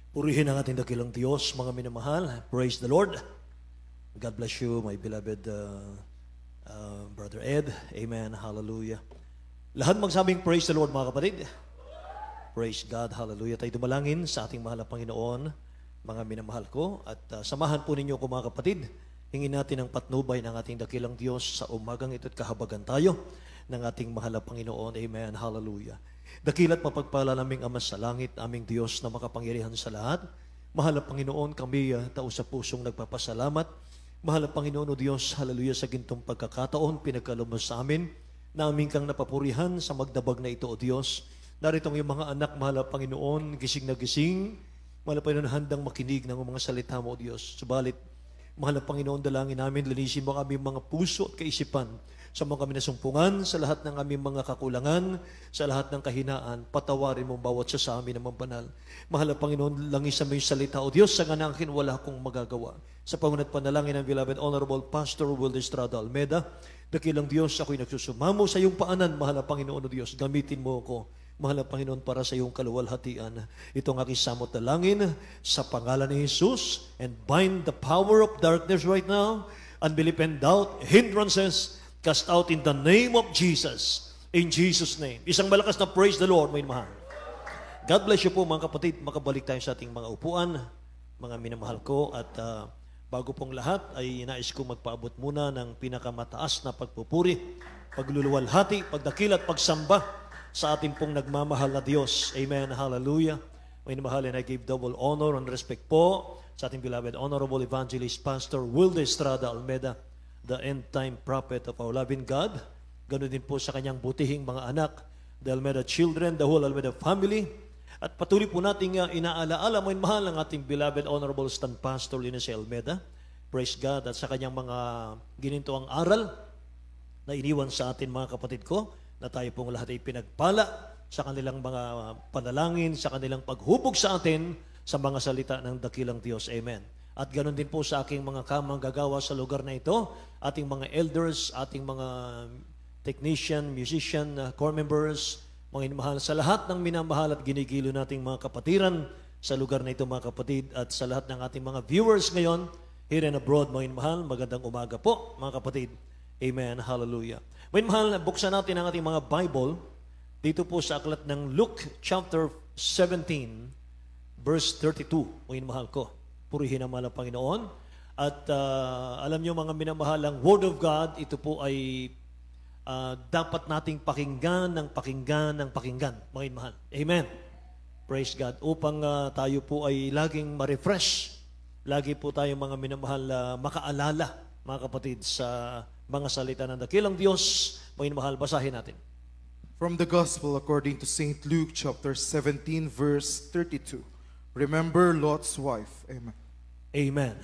Purihin ang ating dakilang Diyos, mga minamahal. Praise the Lord. God bless you, my beloved Brother Ed. Amen. Hallelujah. Lahat magsabing praise the Lord, mga kapatid. Praise God. Hallelujah. Tayo dumalangin sa ating mahal na Panginoon, mga minamahal ko. At samahan po ninyo ko, mga kapatid. Hingin natin ang patnubay ng ating dakilang Diyos sa umagang ito at kahabagan tayo ng ating mahal na Panginoon. Amen. Hallelujah. Dakila't mapagpala naming Ama sa langit, aming Diyos na makapangyarihan sa lahat. Mahal na Panginoon, kami tao sa pusong nagpapasalamat. Mahal na Panginoon o Diyos, hallelujah, sa gintong pagkakataon, pinagkalumos sa amin, na aming kang napapurihan sa magdabag na ito o Diyos. Narito ang iyong mga anak, mahal na Panginoon, gising na gising, mahal na Panginoon, handang makinig ng mga salita mo o Diyos. Subalit, mahal na Panginoon, dalangin namin, linisin mo kami mga puso at kaisipan sa mga kami nasumpungan, sa lahat ng aming mga kakulangan, sa lahat ng kahinaan, patawarin mo bawat sa amin naman banal. Mahal na Panginoon, langis sa may salita o Diyos, sa nganakin wala akong magagawa. Sa pangunat panalangin ng beloved Honorable Pastor Will Estrada Almeda, dakilang Diyos, ako'y nagsusumamo sa iyong paanan, mahal na Panginoon o Diyos, gamitin mo ako, mahal na Panginoon, para sa iyong kaluwalhatian. Itong aking samot na langin sa pangalan ni Jesus, and bind the power of darkness right now, unbelief and doubt, hindrances, cast out in the name of Jesus. In Jesus' name. Isang malakas na praise the Lord, may mahal. God bless you po, mga kapatid. Makabalik tayo sa ating mga upuan, mga minamahal ko. At bago pong lahat, ay nais ko magpaabot muna ng pinakamataas na pagpupuri, pagluluwalhati, pagdakil at pagsamba sa ating pong nagmamahal na Diyos. Amen. Hallelujah. May mahal, and I give double honor and respect po sa ating beloved Honorable Evangelist Pastor Will Estrada Almeda, the end-time prophet of our loving God. Ganoon din po sa kanyang butihing mga anak, the Almeda children, the whole Almeda family. At patuloy po nating inaalaala mo mahal ang ating beloved Honorable Stan Pastor Linus Almeda. Praise God. At sa kanyang mga ginintoang aral na iniwan sa atin, mga kapatid ko, na tayo pong lahat ay pinagpala sa kanilang mga panalangin, sa kanilang paghubog sa atin sa mga salita ng dakilang Diyos. Amen. At ganoon din po sa aking mga kamanggagawa sa lugar na ito, ating mga elders, ating mga technician, musician, core members, mga inamahal sa lahat ng minamahal at ginigilo nating mga kapatiran sa lugar na ito, mga kapatid, at sa lahat ng ating mga viewers ngayon, here and abroad, mga inamahal, magandang umaga po, mga kapatid. Amen. Hallelujah. Mga inamahal, buksan natin ang ating mga Bible dito po sa aklat ng Luke chapter 17, verse 32, mga inamahal ko. Purihin ang mahal ng Panginoon. At alam nyo, mga minamahalang Word of God, ito po ay dapat nating pakinggan, mga mahal. Amen. Praise God. Upang tayo po ay laging ma-refresh. Lagi po tayo, mga minamahal, makaalala, mga kapatid, sa mga salita ng dakilang Diyos. Mga mahal, basahin natin. From the Gospel according to St. Luke chapter 17, verse 32. Remember Lot's wife. Amen. Amen.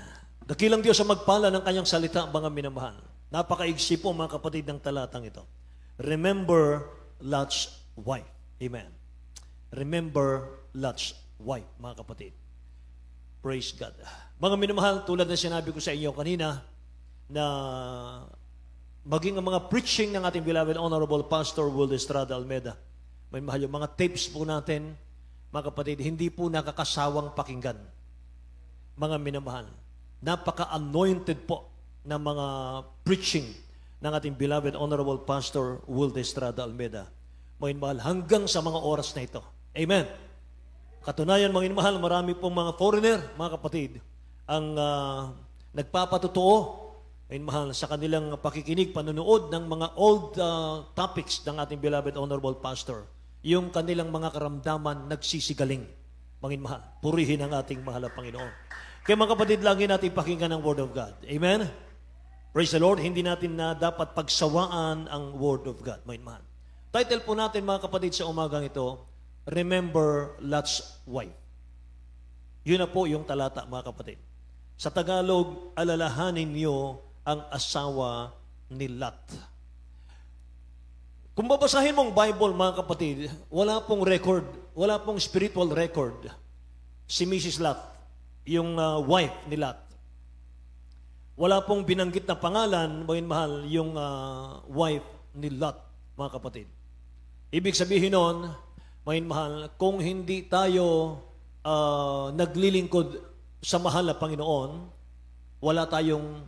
Dakilang Diyos ang magpala ng kanyang salita, mga minamahal. Napakaigsi po, mga kapatid, ng talatang ito. Remember Lot's wife. Amen. Remember Lot's wife, mga kapatid. Praise God. Mga minamahal, tulad na sinabi ko sa inyo kanina, na maging ang mga preaching ng ating beloved Honorable Pastor Will Estrada Almeda, may mahal yung mga tapes po natin, mga kapatid, hindi po nakakasawang pakinggan. Mga minamahal, napaka-anointed po ng mga preaching ng ating beloved Honorable Pastor Will Estrada Almeda. Mga minamahal, hanggang sa mga oras na ito. Amen. Katunayan, mga minamahal, marami pong mga foreigner, mga kapatid, ang nagpapatotoo, mga minamahal, sa kanilang pakikinig, panonood ng mga old topics ng ating beloved Honorable Pastor. Yung kanilang mga karamdaman nagsisigaling. Panginoon mahal, purihin ang ating mahal na Panginoon. Kaya mga kapatid, lagi natin pakinggan ang Word of God. Amen? Praise the Lord. Hindi natin na dapat pagsawaan ang Word of God. Panginoon mahal. Title po natin, mga kapatid, sa umagang ito, Remember Lot's wife. Yun na po yung talata, mga kapatid. Sa Tagalog, alalahanin niyo ang asawa ni Lot. Kung babasahin mong Bible, mga kapatid, wala pong record, wala pong spiritual record si Mrs. Lot, yung wife ni Lot. Wala pong binanggit na pangalan, mga mahal, yung wife ni Lot, mga kapatid. Ibig sabihin nun, mga mahal, kung hindi tayo naglilingkod sa mahal na Panginoon, wala tayong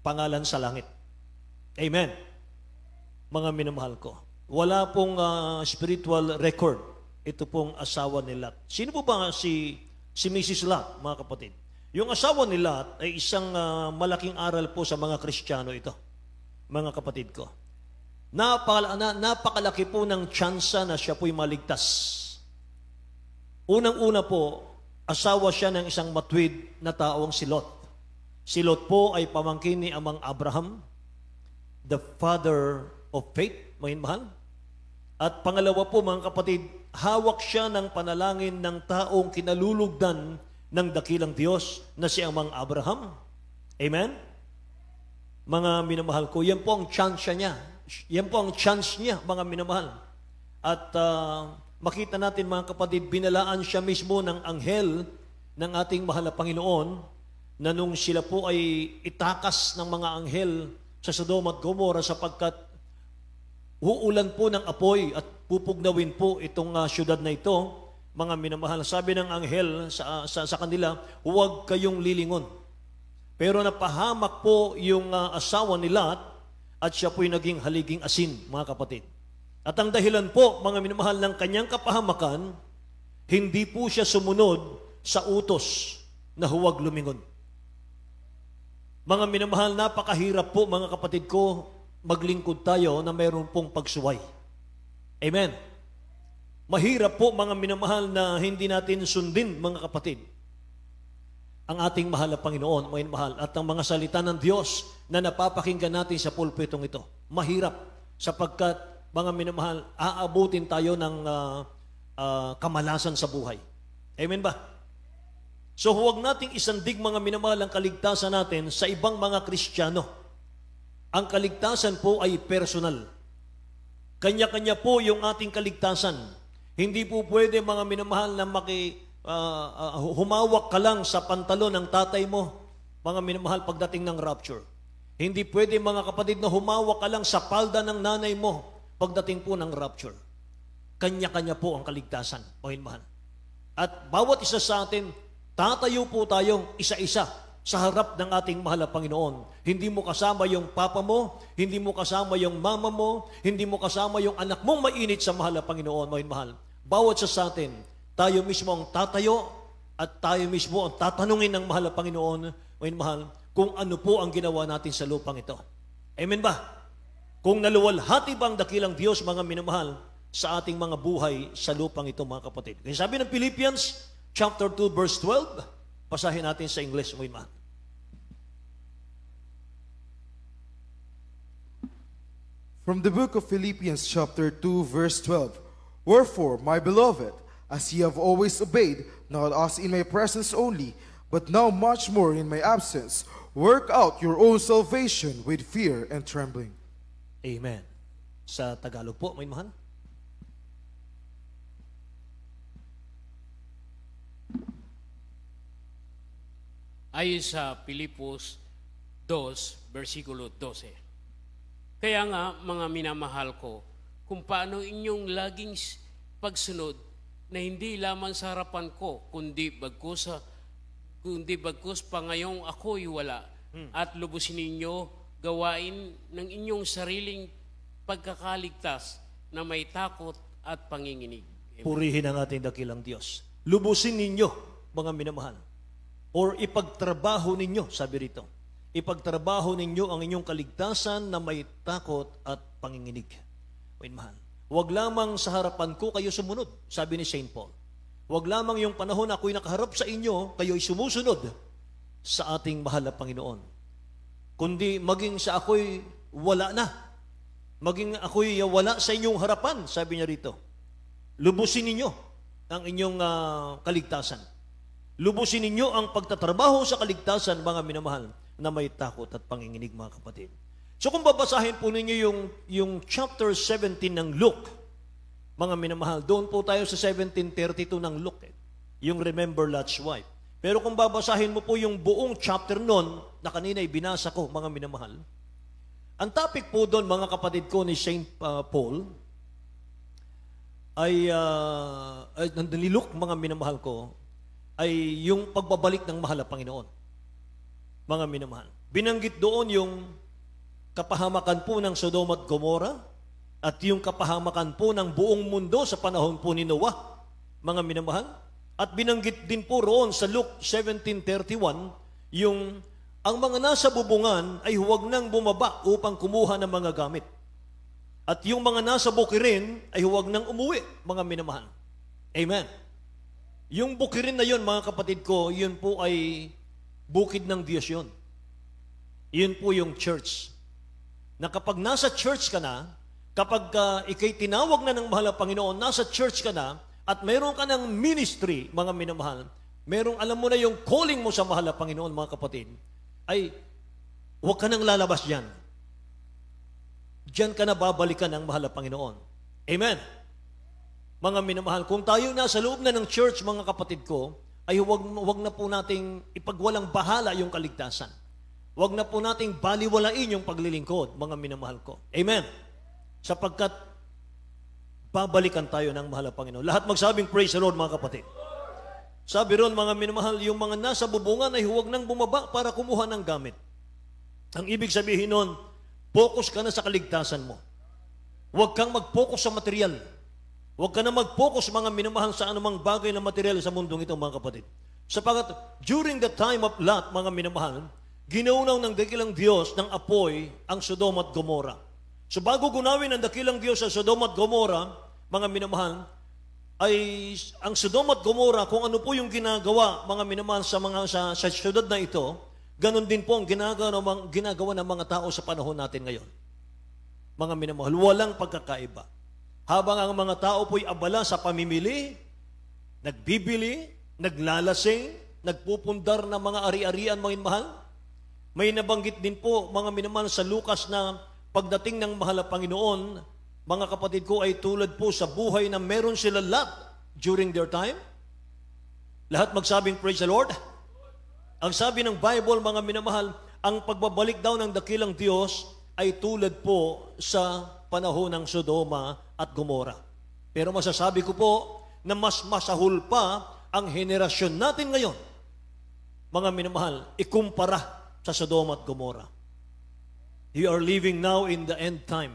pangalan sa langit. Amen. Mga minamahal ko. Wala pong spiritual record. Ito pong asawa ni Lot. Sino po ba si Mrs. Lot, mga kapatid? Yung asawa ni Lot ay isang malaking aral po sa mga Kristiyano ito, mga kapatid ko. Napakalaki po ng tsansa na siya po'y maligtas. Unang-una po, asawa siya ng isang matuwid na taong si Lot. Si Lot po ay pamangkin ni Amang Abraham, the father of faith, mahal. At pangalawa po, mga kapatid, hawak siya ng panalangin ng taong kinalulugdan ng dakilang Diyos na si Amang Abraham. Amen? Mga minamahal ko, yan po ang chance niya. Yan po ang chance niya, mga minamahal. At makita natin, mga kapatid, binalaan siya mismo ng anghel ng ating mahal na Panginoon na nung sila po ay itakas ng mga anghel sa Sodom at Gomorrah sapagkat uulan po ng apoy at pupugnawin po itong syudad na ito, mga minamahal. Sabi ng anghel sa kanila, huwag kayong lilingon. Pero napahamak po yung asawa ni Lot at siya po'y naging haliging asin, mga kapatid. At ang dahilan po, mga minamahal, ng kanyang kapahamakan, hindi po siya sumunod sa utos na huwag lumingon. Mga minamahal, napakahirap po, mga kapatid ko, maglingkod tayo na mayroon pong pagsuway. Amen. Mahirap po, mga minamahal, na hindi natin sundin, mga kapatid, ang ating mahal na Panginoon, mga mahal, at ang mga salita ng Diyos na napapakinggan natin sa pulpitong ito. Mahirap sapagkat, mga minamahal, aabutin tayo ng kamalasan sa buhay. Amen ba? So huwag nating isandig, mga minamahal, ang kaligtasan natin sa ibang mga Kristiyano. Ang kaligtasan po ay personal. Kanya-kanya po yung ating kaligtasan. Hindi po pwede, mga minamahal, na humawak ka lang sa pantalon ng tatay mo, mga minamahal, pagdating ng rapture. Hindi pwede, mga kapatid, na humawak ka lang sa palda ng nanay mo pagdating po ng rapture. Kanya-kanya po ang kaligtasan, mga minamahal. At bawat isa sa atin, tatayo po tayong isa-isa sa harap ng ating mahal na Panginoon. Hindi mo kasama yung papa mo, hindi mo kasama yung mama mo, hindi mo kasama yung anak mong mainit sa mahal na Panginoon, mga minamahal. Bawat isa sa atin, tayo mismo ang tatayo at tayo mismo ang tatanungin ng mahal na Panginoon, mga mahal, kung ano po ang ginawa natin sa lupang ito. Amen ba? Kung naluwalhati ba ang dakilang Diyos, mga minamahal, sa ating mga buhay sa lupang ito, mga kapatid. Kaya sabi ng Philippians, chapter 2, verse 12, pasahin natin sa English, mga mahal. From the book of Philippians chapter 2, verse 12, Wherefore, my beloved, as ye have always obeyed, not as in my presence only, but now much more in my absence, work out your own salvation with fear and trembling. Amen. Sa Tagalog po, may mahal. Ayon sa Pilipos 2, versikulo 12. Kaya nga, mga minamahal ko, kung paano inyong laging pagsunod na hindi lamang sa harapan ko, kundi bagkus pa ngayong ako'y wala, at lubusin ninyo gawain ng inyong sariling pagkakaligtas na may takot at panginginig. Amen. Purihin ang ating dakilang Diyos. Lubusin ninyo, mga minamahal, or ipagtrabaho ninyo, sabi rito, ipagtrabaho ninyo ang inyong kaligtasan na may takot at panginginig. Mahal. Huwag lamang sa harapan ko kayo sumunod, sabi ni St. Paul. Huwag lamang yung panahon na ako'y nakaharap sa inyo, kayo'y sumusunod sa ating mahal na Panginoon. Kundi maging sa ako'y wala na. Maging ako'y wala sa inyong harapan, sabi niya rito. Lubusin ninyo ang inyong kaligtasan. Lubusin ninyo ang pagtatrabaho sa kaligtasan, mga minamahal, na may takot at panginginig, mga kapatid. So kung babasahin po ninyo yung chapter 17 ng Luke, mga minamahal, doon po tayo sa 17:32 ng Luke, yung remember Lot's wife. Pero kung babasahin mo po yung buong chapter noon, na kanina ibinasa ko, mga minamahal, ang topic po doon, mga kapatid ko, ni St. Paul, ay ni Luke, mga minamahal ko, ay yung pagbabalik ng mahal na Panginoon. Mga minamahal. Binanggit doon yung kapahamakan po ng Sodom at Gomora at yung kapahamakan po ng buong mundo sa panahon po ni Noah, mga minamahal. At binanggit din po roon sa Luke 17:31, yung ang mga nasa bubungan ay huwag nang bumaba upang kumuha ng mga gamit. At yung mga nasa bukirin ay huwag nang umuwi, mga minamahal. Amen. Yung bukirin na yun, mga kapatid ko, yun po ay bukid ng Diyos yun. Yun po yung church. Na kapag nasa church ka na, kapag ikay tinawag na ng mahal na Panginoon, nasa church ka na, at meron ka ng ministry, mga minamahal, merong alam mo na yung calling mo sa mahal na Panginoon, mga kapatid, ay huwag ka nang lalabas dyan. Diyan ka na babalikan ng mahal na Panginoon. Amen. Mga minamahal, kung tayo na sa loob na ng church, mga kapatid ko, ay huwag na po nating ipagwalang bahala yung kaligtasan. Huwag na po nating baliwalain yung paglilingkod, mga minamahal ko. Amen. Sapagkat babalikan tayo ng mahal na Panginoon. Lahat magsabing praise the Lord, mga kapatid. Sabi ron, mga minamahal, yung mga nasa bubungan ay huwag nang bumaba para kumuha ng gamit. Ang ibig sabihin nun, focus ka na sa kaligtasan mo. Huwag kang mag-focus sa material. Huwag ka na mag-focus, mga minamahal, sa anumang bagay na material sa mundong ito, mga kapatid. Sapagat during the time of Lot, mga minamahal, ginaunaw ng dakilang Diyos ng apoy ang Sodom at Gomora. So bago gunawin ang dakilang Diyos sa Sodom at Gomora, mga minamahal, ay ang Sodom at Gomora, kung ano po yung ginagawa, mga minamahal, sa syudad na ito, ganun din po ang ginagawa ng mga tao sa panahon natin ngayon. Mga minamahal, walang pagkakaiba. Habang ang mga tao po'y abala sa pamimili, nagbibili, naglalasing, nagpupundar ng mga ari-arian, mga minamahal, may nabanggit din po, mga minamahal, sa Lucas na pagdating ng mahal na Panginoon, mga kapatid ko, ay tulad po sa buhay na meron sila Lot during their time. Lahat magsabing praise the Lord. Ang sabi ng Bible, mga minamahal, ang pagbabalik daw ng dakilang Diyos ay tulad po sa panahon ng Sodoma at Gomora. Pero masasabi ko po na mas masahol pa ang henerasyon natin ngayon, mga minamahal, ikumpara sa Sodoma at Gomora. You are living now in the end time.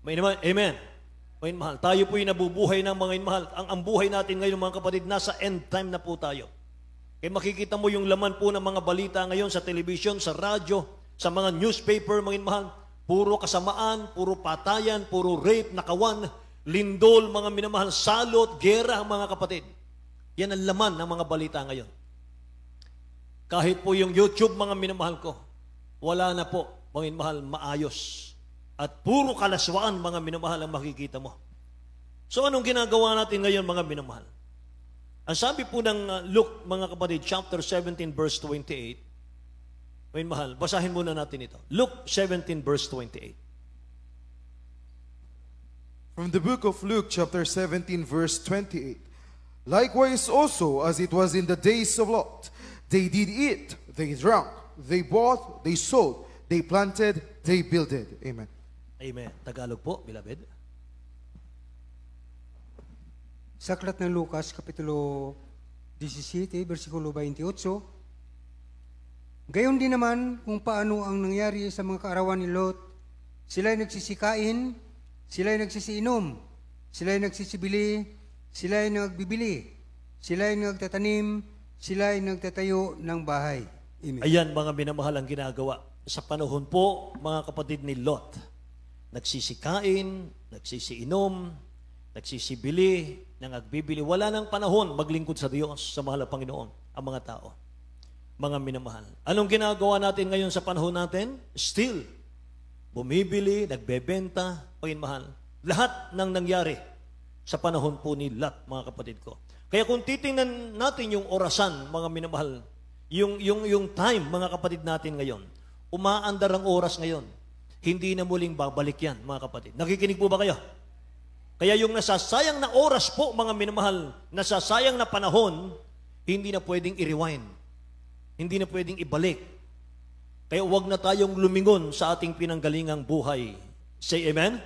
Amen. Mga mahal, tayo po'y nabubuhay ng mga mahal. Ang buhay natin ngayon, mga kapatid, nasa end time na po tayo. Kaya makikita mo yung laman po ng mga balita ngayon sa television, sa radyo, sa mga newspaper, mga mahal. Puro kasamaan, puro patayan, puro rape, nakawan, lindol, mga minamahal, salot, gera, mga kapatid. Yan ang laman ng mga balita ngayon. Kahit po yung YouTube, mga minamahal ko, wala na po, mga minamahal, maayos. At puro kalaswaan, mga minamahal, ang makikita mo. So anong ginagawa natin ngayon, mga minamahal? Ang sabi po ng Luke, mga kapatid, chapter 17, verse 28, may mahal, basahin muna natin ito. Luke 17, verse 28. From the book of Luke, chapter 17, verse 28. Likewise also, as it was in the days of Lot, they did eat, they drank, they bought, they sold, they planted, they builded. Amen. Amen. Tagalog po, beloved. Sa aklat ng Lucas, Kapitulo 17, versikulo 28, gayon din naman kung paano ang nangyari sa mga kaarawan ni Lot. Sila'y nagsisikain, sila'y nagsisiinom, sila'y nagsisibili, sila'y nagbibili, sila'y nagtatanim, sila'y nagtatayo ng bahay. Amen. Ayan, mga minamahal, ang ginagawa sa panahon po, mga kapatid ni Lot. Nagsisikain, nagsisiinom, nagsisibili, nagbibili. Wala nang panahon maglingkod sa Diyos, sa mahal na Panginoon, ang mga tao. Mga minamahal. Anong ginagawa natin ngayon sa panahon natin? Still, bumibili, nagbebenta, mahal. Lahat ng nangyari sa panahon po ni Lot, mga kapatid ko. Kaya kung titingnan natin yung orasan, mga minamahal, yung time, mga kapatid natin ngayon, umaandar ang oras ngayon. Hindi na muling babalik yan, mga kapatid. Nakikinig po ba kayo? Kaya yung nasasayang na oras po, mga minamahal, nasasayang na panahon, hindi na pwedeng i-rewind. Hindi na pwedeng ibalik. Kaya huwag na tayong lumingon sa ating pinanggalingang buhay. Say amen?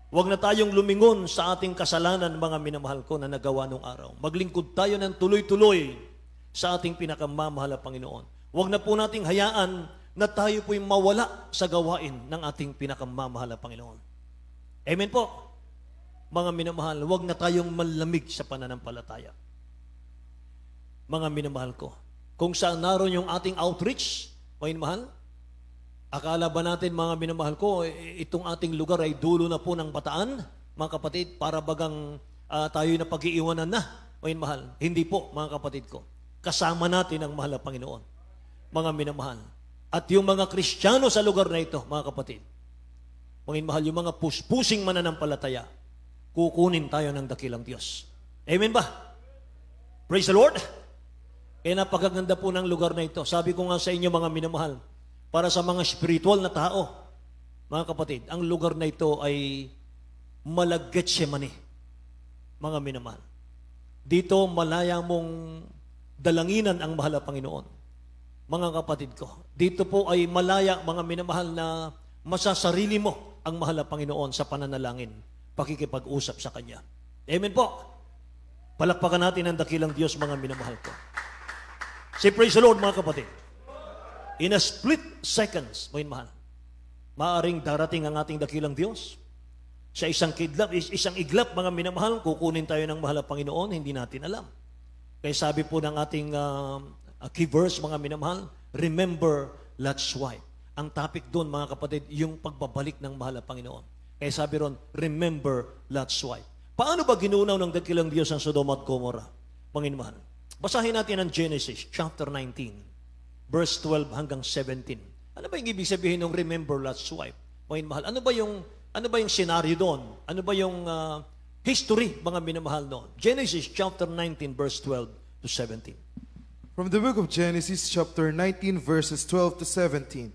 Huwag na tayong lumingon sa ating kasalanan, mga minamahal ko, na nagawa nung araw. Maglingkod tayo ng tuloy-tuloy sa ating pinakamamahal na Panginoon. Huwag na po nating hayaan na tayo po'y mawala sa gawain ng ating pinakamamahal na Panginoon. Amen po. Mga minamahal, huwag na tayong malamig sa pananampalataya. Mga minamahal ko, kung saan naroon yung ating outreach, mga minamahal, akala ba natin, mga minamahal ko, itong ating lugar ay dulo na po ng bataan, mga kapatid, para bagang tayo na pag-iiwanan na, mga minamahal? Hindi po, mga kapatid ko. Kasama natin ang mahal na Panginoon, mga minamahal. At yung mga Kristiyano sa lugar na ito, mga kapatid, mga minamahal, yung mga puspusing mananampalataya, kukunin tayo ng dakilang Diyos. Amen ba? Praise the Lord! Kaya napakaganda po ng lugar na ito. Sabi ko nga sa inyo, mga minamahal, para sa mga spiritual na tao, mga kapatid, ang lugar na ito ay Malaggetsemani, mga minamahal. Dito, malaya mong dalanginan ang mahal na Panginoon. Mga kapatid ko, dito po ay malaya, mga minamahal, na masasarili mo ang mahal na Panginoon sa pananalangin, pakikipag-usap sa Kanya. Amen po. Palakpakan natin ang dakilang Diyos, mga minamahal ko. Say praise the Lord, mga kapatid. In a split seconds, mga minamahal, maaring darating ang ating dakilang Diyos. Sa isang iglap, mga minamahal, kukunin tayo ng mahal na Panginoon, hindi natin alam. Kaya sabi po ng ating key verse, mga minamahal, remember Lot's wife. Ang topic doon, mga kapatid, yung pagbabalik ng mahal na Panginoon. Kaya sabi ron, remember Lot's wife. Paano ba ginunaw ng dakilang Diyos ang Sodoma at Gomorrah? Mga minamahal, basahin natin ang Genesis chapter 19, verse 12 hanggang 17. Ano ba yung ibig sabihin ng remember Lot's wife? Mga minamahal, ano ba yung scenario doon? Ano ba yung history, mga minamahal doon? Genesis chapter 19, verse 12 to 17. From the book of Genesis, chapter 19, verses 12 to 17.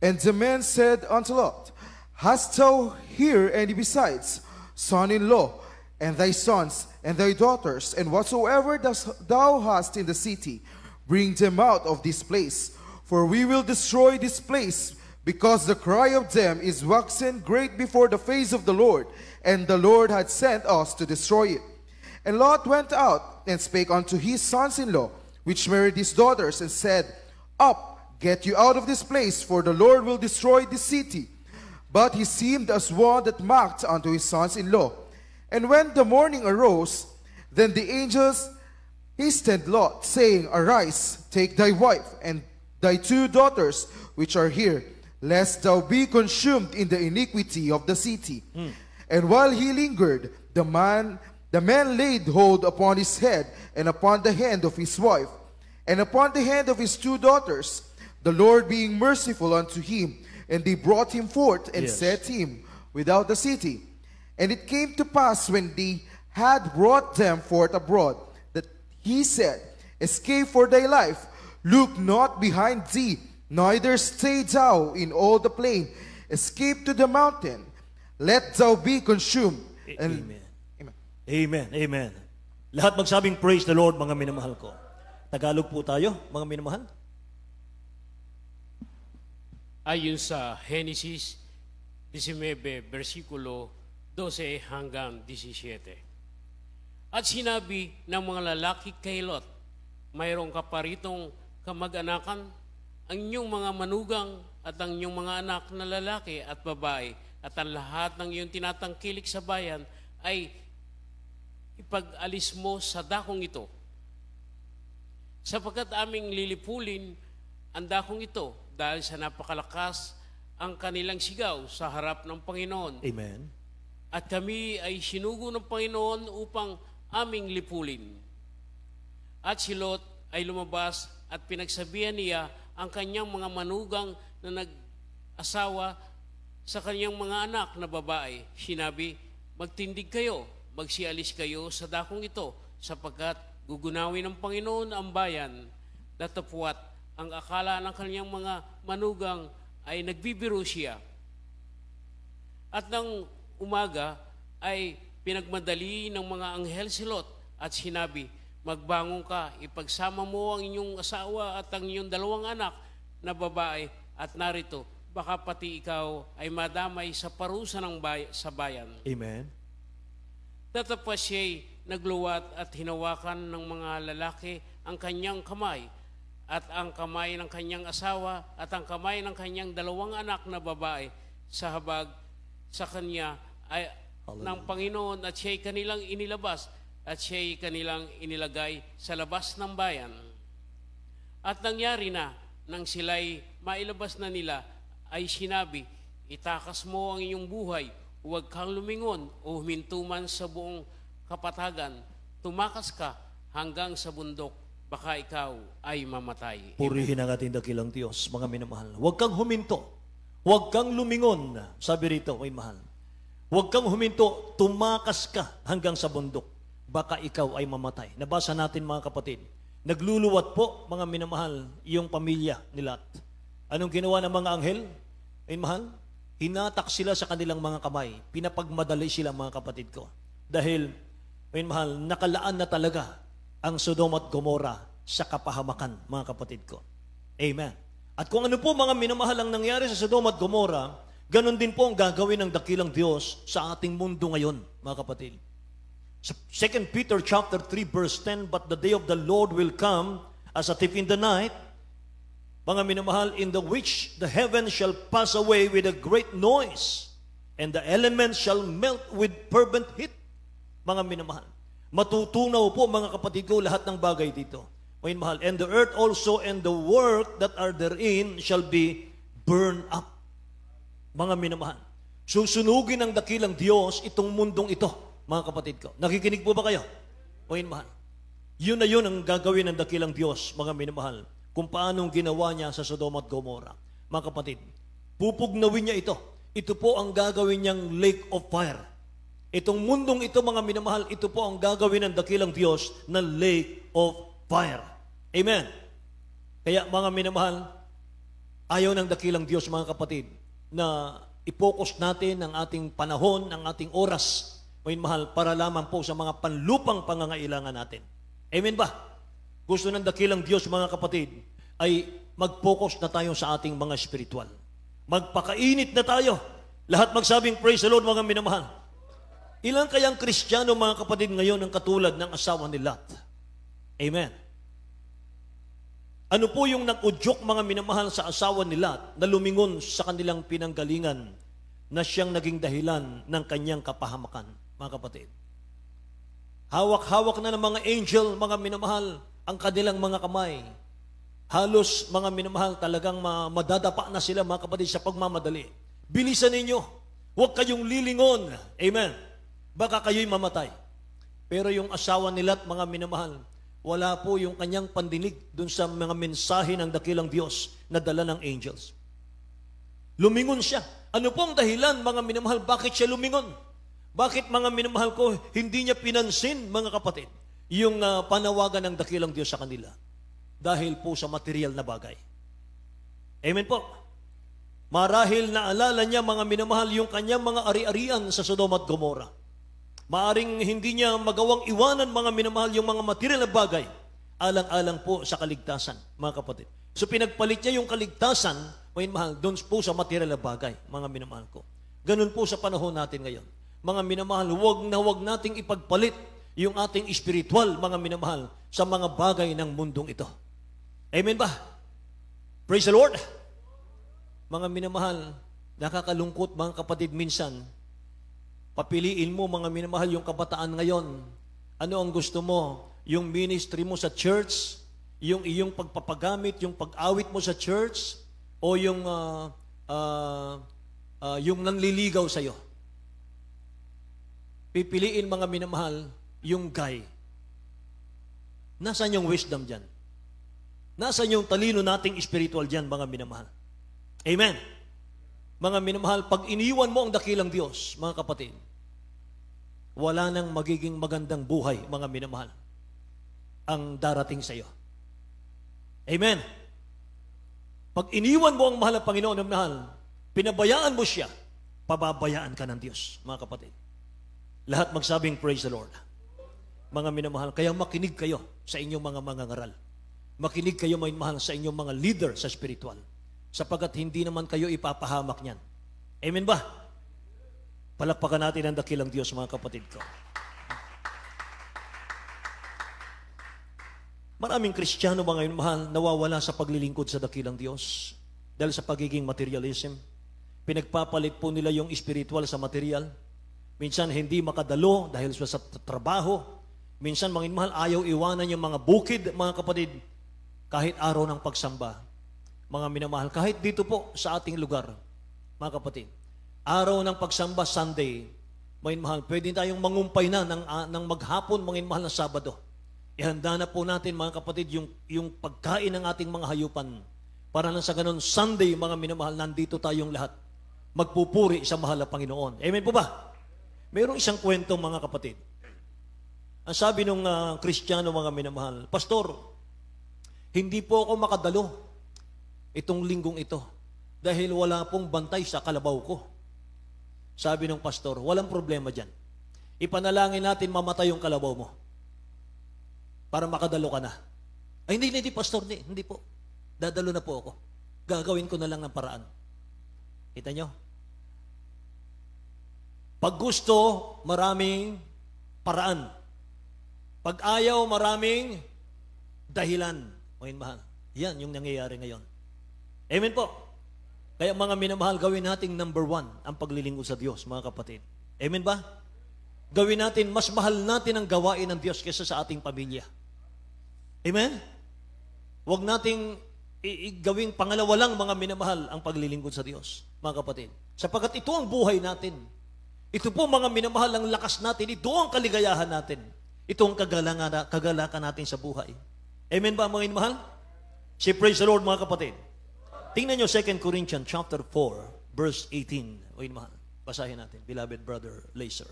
And the man said unto Lot, Hast thou here any besides son-in-law, and thy sons, and thy daughters, and whatsoever thou hast in the city, bring them out of this place. For we will destroy this place, because the cry of them is waxen great before the face of the Lord, and the Lord had sent us to destroy it. And Lot went out, and spake unto his sons-in-law, which married his daughters, and said, Up, get you out of this place, for the Lord will destroy this city. But he seemed as one that mocked unto his sons-in-law. And when the morning arose, then the angels hastened Lot, saying, Arise, take thy wife, and thy 2 daughters, which are here, lest thou be consumed in the iniquity of the city. And while he lingered, the man laid hold upon his head, and upon the hand of his wife, and upon the hand of his 2 daughters, the Lord being merciful unto him. And they brought him forth, and set him without the city. And it came to pass, when they had brought them forth abroad, that he said, Escape for thy life, look not behind thee, neither stay thou in all the plain. Escape to the mountain, let thou be consumed. And Amen. Amen. Amen. Lahat magsabing praise the Lord, mga minamahal ko. Tagalog po tayo, mga minamahal. Ayon sa Genesis 19, versikulo 12 hanggang 17. At sinabi ng mga lalaki kay Lot, mayroong ka pa ritong kamag-anakan, ang inyong mga manugang at ang inyong mga anak na lalaki at babae at ang lahat ng iyong tinatangkilik sa bayan ay ipag-alis mo sa dakong ito. Sapagkat aming lilipulin ang dakong ito dahil sa napakalakas ang kanilang sigaw sa harap ng Panginoon. Amen. At kami ay sinugo ng Panginoon upang aming lipulin. At si Lot ay lumabas at pinagsabihan niya ang kanyang mga manugang na nag-asawa sa kanyang mga anak na babae. Sinabi, magtindig kayo, magsialis kayo sa dakong ito, sapagkat gugunawin ng Panginoon ang bayan. Datapwat ang akala ng kanyang mga manugang ay nagbibiro siya. At nang umaga ay pinagmadali ng mga anghel si Lot at sinabi, magbangon ka, ipagsama mo ang inyong asawa at ang inyong 2 anak na babae at narito, baka pati ikaw ay madamay sa parusa sa bayan. Amen. Tatapos siya'y nagluwat at hinawakan ng mga lalaki ang kanyang kamay at ang kamay ng kanyang asawa at ang kamay ng kanyang 2 anak na babae sa habag sa kanya ay ng Panginoon at siya'y kanilang inilabas at siya'y kanilang inilagay sa labas ng bayan. At nangyari na, nang sila'y mailabas na nila, ay sinabi, itakas mo ang iyong buhay, huwag kang lumingon o huminto man sa buong kapatagan, tumakas ka hanggang sa bundok, baka ikaw ay mamatay. Purihin ang ating dakilang Diyos, mga minamahal. Huwag kang huminto. Huwag kang lumingon. Sabi rito, may mahal. Huwag kang huminto, tumakas ka hanggang sa bundok, baka ikaw ay mamatay. Nabasa natin mga kapatid. Nagluluwat po, mga minamahal, yung pamilya ni Lot. Anong ginawa ng mga anghel? Ay mahal, hinatak sila sa kanilang mga kamay. Pinapagmadali sila, mga kapatid ko. Dahil, ay mahal, nakalaan na talaga ang Sodom at Gomorrah sa kapahamakan, mga kapatid ko. Amen. At kung ano po mga minamahal ang nangyari sa Sodom at Gomorrah, ganon din po ang gagawin ng dakilang Diyos sa ating mundo ngayon, mga kapatid. Sa 2 Peter chapter 3 verse 10, but the day of the Lord will come as a thief in the night, mga minamahal, in the which the heavens shall pass away with a great noise, and the elements shall melt with fervent heat. Mga minamahal, matutunaw po mga kapatid ko lahat ng bagay dito. Mga minamahal, and the earth also and the work that are therein shall be burned up. Mga minamahal, susunugin ng dakilang Diyos itong mundong ito. Mga kapatid ko, nakikinig po ba kayo? Mga minamahal, yun na yun ang gagawin ng dakilang Diyos, mga minamahal, kung paanong ginawa niya sa Sodom at Gomorrah. Mga kapatid, pupugnawin niya ito. Ito po ang gagawin niyang lake of fire. Itong mundong ito, mga minamahal, ito po ang gagawin ng dakilang Diyos na lake of fire. Amen. Kaya mga minamahal, ayaw ng dakilang Diyos, mga kapatid, na i-focus natin ang ating panahon, ang ating oras, mga minamahal, para lamang po sa mga panlupang pangangailangan natin. Amen ba? Gusto ng dakilang Diyos, mga kapatid, ay mag-focus na tayo sa ating mga spiritual. Magpakainit na tayo. Lahat magsabing, praise the Lord, mga minamahal. Ilan kayang Kristiyano, mga kapatid, ngayon ang katulad ng asawa ni Lot? Amen. Ano po yung nag-udyok, mga minamahal, sa asawa ni Lot na lumingon sa kanilang pinanggalingan na siyang naging dahilan ng kanyang kapahamakan, mga kapatid? Hawak-hawak na ng mga angel, mga minamahal, ang kanilang mga kamay. Halos, mga minamahal, talagang madadapa na sila, mga kapatid, sa pagmamadali. Bilisan ninyo. Huwag kayong lilingon. Amen. Baka kayo'y mamatay. Pero yung asawa ni Lot, mga minamahal, wala po yung kanyang pandinig dun sa mga mensahe ng dakilang Diyos na dala ng angels. Lumingon siya. Ano pong dahilan, mga minamahal, bakit siya lumingon? Bakit, mga minamahal ko, hindi niya pinansin, mga kapatid, yung panawagan ng dakilang Diyos sa kanila? Dahil po sa material na bagay. Amen po. Marahil naalala niya, mga minamahal, yung kanyang mga ari-arian sa Sodom at Gomorrah. Maaring hindi niya magawang iwanan, mga minamahal, yung mga material na bagay, alang-alang po sa kaligtasan, mga kapatid. So pinagpalit niya yung kaligtasan, mga minamahal, doon po sa material na bagay, mga minamahal ko. Ganun po sa panahon natin ngayon. Mga minamahal, huwag nating ipagpalit yung ating spiritual, mga minamahal, sa mga bagay ng mundong ito. Amen ba? Praise the Lord. Mga minamahal, nakakalungkot, mga kapatid, minsan, papiliin mo, mga minamahal, yung kabataan ngayon. Ano ang gusto mo? Yung ministry mo sa church, yung iyong pagpapagamit, yung pag-awit mo sa church, o yung nanliligaw sa'yo. Pipiliin, mga minamahal, yung guy. Nasaan yung wisdom dyan? Nasaan yung talino nating spiritual dyan, mga minamahal? Amen. Mga minamahal, pag iniwan mo ang dakilang Diyos, mga kapatid, wala nang magiging magandang buhay, mga minamahal, ang darating sa iyo. Amen. Pag iniwan mo ang mahal na Panginoon na mahal, pinabayaan mo siya, pababayaan ka ng Diyos, mga kapatid. Lahat magsabing, praise the Lord. Mga minamahal, kaya makinig kayo sa inyong mga mangangaral. Makinig kayo, mga mahal, sa inyong mga leader sa spiritual. Sapagkat hindi naman kayo ipapahamak niyan. Amen ba? Palakpakan natin ang dakilang Diyos, mga kapatid ko. Maraming Kristiyano ba ngayon, mahal, nawawala sa paglilingkod sa dakilang Diyos dahil sa pagiging materialism. Pinagpapalit po nila yung spiritual sa material. Minsan hindi makadalo dahil sa trabaho. Minsan, mga mahal, ayaw iwanan yung mga bukid, mga kapatid, kahit araw ng pagsamba. Mga minamahal, kahit dito po sa ating lugar, mga kapatid, araw ng pagsamba, Sunday, mga mahal, pwede tayong mangumpay na ng maghapon, mga mahal, na Sabado. Ihanda na po natin, mga kapatid, yung pagkain ng ating mga hayupan. Para lang sa ganun, Sunday, mga minamahal, nandito tayong lahat. Magpupuri sa mahal na Panginoon. Amen po ba? Mayroong isang kwento, mga kapatid. Ang sabi nung Kristiyano, mga minamahal, Pastor, hindi po ako makadalo itong linggong ito dahil wala pong bantay sa kalabaw ko. Sabi ng pastor, walang problema dyan. Ipanalangin natin mamatay yung kalabaw mo para makadalo ka na. Ay, hindi, pastor, hindi po. Dadalo na po ako. Gagawin ko na lang ng paraan. Kita nyo? Pag gusto, maraming paraan. Pag ayaw, maraming dahilan. Ngayon, mahal. Yan yung nangyayari ngayon. Amen po. Kaya mga minamahal, gawin nating number 1 ang paglilingkod sa Diyos, mga kapatid. Amen ba? Gawin natin, mas mahal natin ang gawain ng Diyos kaysa sa ating pamilya. Amen? Huwag nating gawing pangalawa lang, mga minamahal, ang paglilingkod sa Diyos, mga kapatid. Sapagkat ito ang buhay natin. Ito po, mga minamahal, ang lakas natin. Ito ang kaligayahan natin. Ito ang kagalakan natin sa buhay. Amen ba, mga minamahal? Say praise the Lord, mga kapatid. Tingnan nyo 2 Corinthians chapter 4, verse 18. O mahal, basahin natin, beloved brother Laser.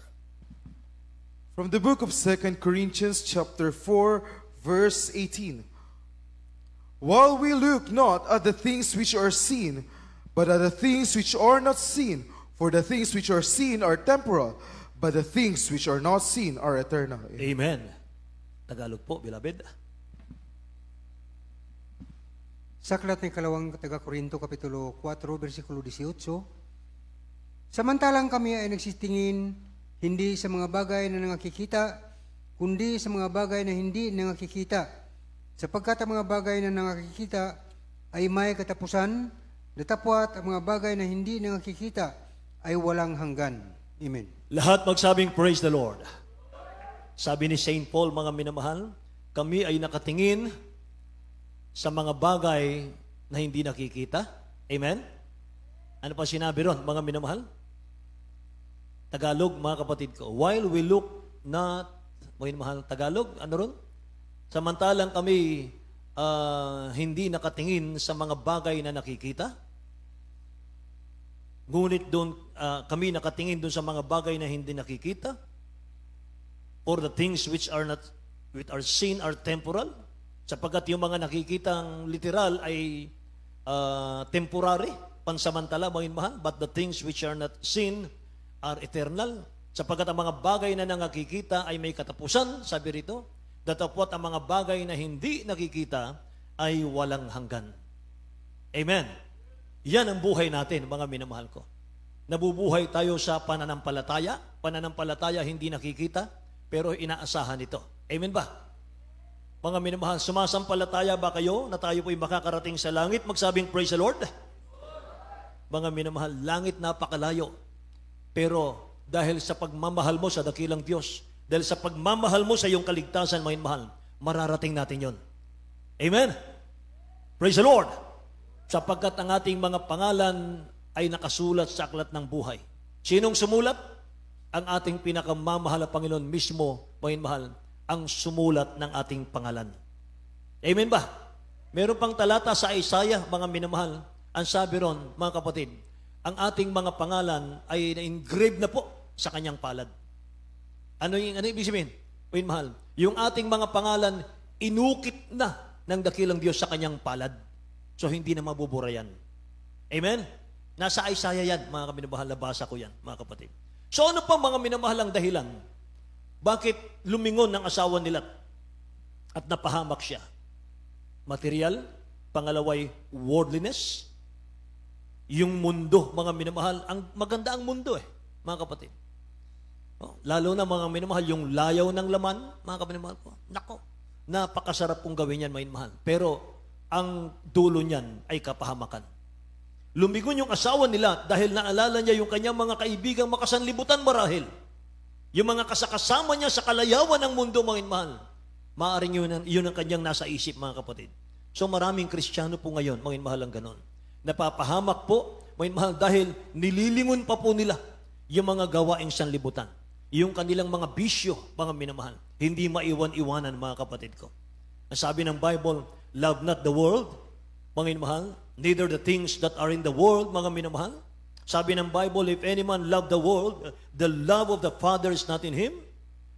From the book of 2 Corinthians chapter 4, verse 18. While we look not at the things which are seen, but at the things which are not seen, for the things which are seen are temporal, but the things which are not seen are eternal. Amen. Tagalog po, beloved. Sa aklat ng ikalawang taga-Korinto, Kapitulo 4, versikulo 18, samantalang kami ay nagsitingin hindi sa mga bagay na nangakikita, kundi sa mga bagay na hindi nangakikita. Sapagkat ang mga bagay na nangakikita ay may katapusan, datapwat ang mga bagay na hindi nangakikita ay walang hanggan. Amen. Lahat magsabing praise the Lord. Sabi ni St. Paul, mga minamahal, kami ay nakatingin sa mga bagay na hindi nakikita. Amen? Ano pa sinabi ron, mga minamahal? Tagalog, mga kapatid ko. While we look not, mga minamahal, Tagalog, ano ron? Samantalang kami hindi nakatingin sa mga bagay na nakikita, ngunit doon kami nakatingin doon sa mga bagay na hindi nakikita, for the things which are seen are temporal, sapagkat yung mga nakikitang literal ay temporary, pansamantala, mga mahal, but the things which are not seen are eternal, sapagkat ang mga bagay na nakikita ay may katapusan, sabi rito, datapwat ang mga bagay na hindi nakikita ay walang hanggan. Amen. Yan ang buhay natin, mga minamahal ko. Nabubuhay tayo sa pananampalataya. Pananampalataya hindi nakikita, pero inaasahan ito. Amen ba? Mga minamahal, sumasampalataya ba kayo na tayo po'y makakarating sa langit? Magsabing praise the Lord. Mga minamahal, langit napakalayo. Pero dahil sa pagmamahal mo sa dakilang Diyos, dahil sa pagmamahal mo sa iyong kaligtasan, mga minamahal, mararating natin yon. Amen? Praise the Lord. Sapagkat ang ating mga pangalan ay nakasulat sa aklat ng buhay. Sinong sumulat? Ang ating pinakamamahal na Panginoon mismo, mga minamahal, ang sumulat ng ating pangalan. Amen ba? Meron pang talata sa Isaiah, mga minamahal, ang sabi ron, mga kapatid, ang ating mga pangalan ay na-engrave na po sa kanyang palad. Ano ibig sabihin? Mga minamahal, yung ating mga pangalan, inukit na ng dakilang Diyos sa kanyang palad. So, hindi na mabubura yan. Amen? Nasa Isaiah yan, mga minamahal, nabasa ko yan, mga kapatid. So, ano pa mga minamahal ang dahilan? Bakit lumingon ng asawa nila at napahamak siya? Material, pangalaway, worldliness, yung mundo, mga minamahal, maganda ang mundo mga kapatid. Lalo na mga minamahal, yung layaw ng laman, mga minamahal ko, nako, napakasarap kong gawin yan, mga minamahal. Pero ang dulo niyan ay kapahamakan. Lumigon yung asawa nila dahil naalala niya yung kanyang mga kaibigang makasanlibutan marahil. Yung mga kasakasama niya sa kalayawan ng mundo, mga minamahal. Maaaring yun ang kanyang nasa isip, mga kapatid. So maraming Kristiyano po ngayon, mga minamahal, ang ganon. Napapahamak po, mga minamahal, dahil nililingon pa po nila yung mga gawaing sanlibutan. Yung kanilang mga bisyo, mga minamahal. Hindi maiwan-iwanan, mga kapatid ko. Nasabi ng Bible, love not the world, mga minamahal, neither the things that are in the world, mga minamahal. Sabi ng Bible, if any man love the world, the love of the Father is not in him.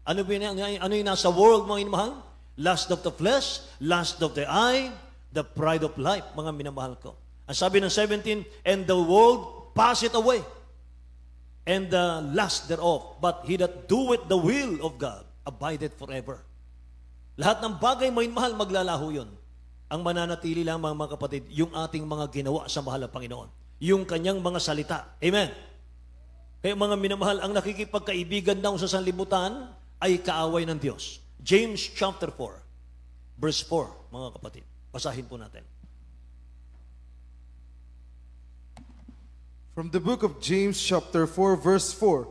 Ano yung nasa world, mga minamahal? Lust of the flesh, lust of the eye, the pride of life, mga minamahal ko. Ang sabi ng 17, and the world passeth away, and the lust thereof, but he that doeth the will of God abideth forever. Lahat ng bagay, mga minamahal, maglalaho yun. Ang mananatili lang, mga kapatid, yung ating mga ginawa sa mahal na Panginoon. Yung kanyang mga salita. Amen. Kaya mga minamahal, ang nakikipagkaibigan daw sa sanlibutan ay kaaway ng Diyos. James chapter 4, verse 4, mga kapatid. Basahin po natin. From the book of James chapter 4 verse 4,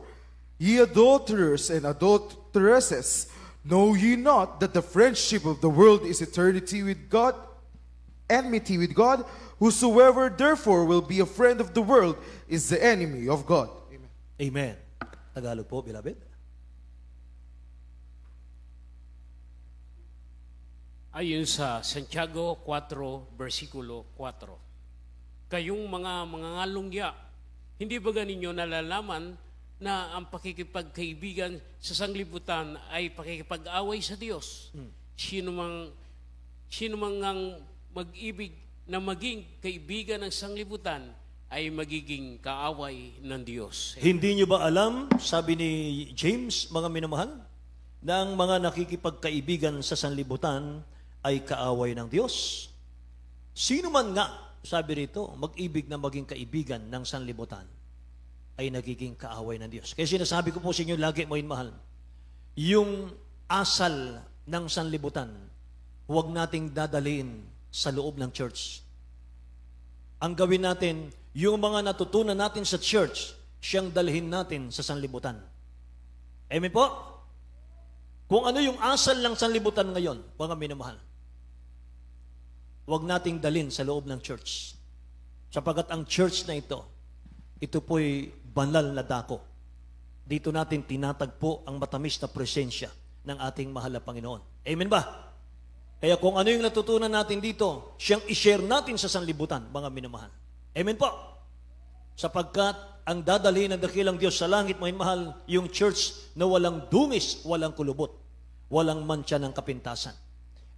Ye adulterers and adulteresses, know ye not that the friendship of the world is enmity with God? Whosoever therefore will be a friend of the world is the enemy of God. Amen. Amen. Tagalog po, beloved. Ayon sa Santiago 4, versikulo 4. Kayong mga mangangalungya, hindi ba ninyo nalalaman na ang pakikipagkaibigan sa sanglibutan ay pakikipag-away sa Diyos? Sino mang ang mag-ibig na maging kaibigan ng sanglibutan ay magiging kaaway ng Diyos. Hindi nyo ba alam, sabi ni James, mga minamahal, na ang mga nakikipagkaibigan sa sanlibutan ay kaaway ng Diyos? Sino man nga, sabi rito, mag-ibig na maging kaibigan ng sanlibutan ay nagiging kaaway ng Diyos. Kaya sinasabi ko po sa inyo lagi, mga minamahal, yung asal ng sanlibutan, huwag nating dadaliin sa loob ng church. Ang gawin natin, yung mga natutunan natin sa church, siyang dalhin natin sa sanlibutan. Amen po? Kung ano yung asal ng sanlibutan ngayon, mga minamahal, huwag nating dalhin sa loob ng church. Sapagat ang church na ito po'y banal na dako. Dito natin tinatagpo ang matamis na presensya ng ating mahal na Panginoon. Amen ba? Kaya kung ano yung natutunan natin dito, siyang i-share natin sa sanlibutan, mga minamahal. Amen po? Sapagkat ang dadalhin ng dakilang Diyos sa langit, mga minamahal, yung church na walang dungis, walang kulubot, walang mantsa ng kapintasan.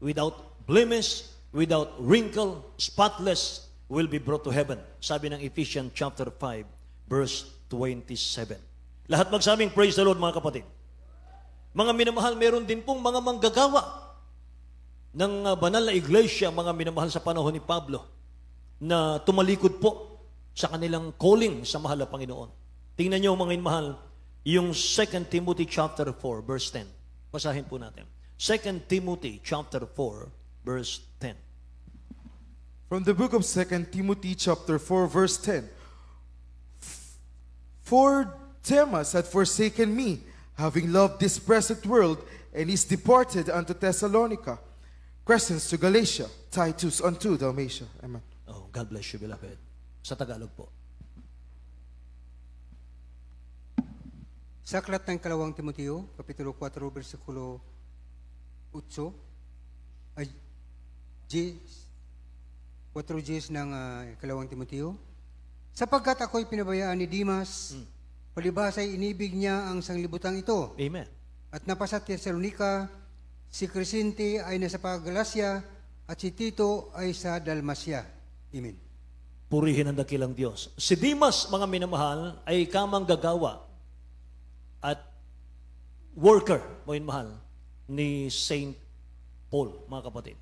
Without blemish, without wrinkle, spotless, will be brought to heaven. Sabi ng Ephesians chapter 5, verse 27. Lahat magsabing, praise the Lord, mga kapatid. Mga minamahal, meron din pong mga manggagawa ng banal na iglesia, mga minamahal, sa panahon ni Pablo, na tumalikod po sa kanilang calling sa mahal na Panginoon. Tingnan niyo, mga minamahal, yung 2 Timothy chapter 4, verse 10. Basahin po natin. 2 Timothy chapter 4, verse 10. From the book of 2 Timothy chapter 4 verse 10. For Demas had forsaken me, having loved this present world, and is departed unto Thessalonica. Crescens to Galatia, Titus unto Dalmatia. Amen. Oh, God bless you, beloved. Sa Tagalog po. Sa aklat ng Kalawang Timoteo, Kapitulo 4, versikulo 8, ay 4 ng Kalawang Timoteo. Sapagkat ako'y pinabayaan ni Dimas, palibhas ay inibig niya ang sanglibutang ito. Amen. At napasa Thessalonica, si Crescente ay nasa Galasya, at si Tito ay sa Dalmacia. Amen. Purihin ang dakilang Diyos. Si Dimas, mga minamahal, ay kamang gagawa at worker, mga minamahal, ni Saint Paul, mga kapatid.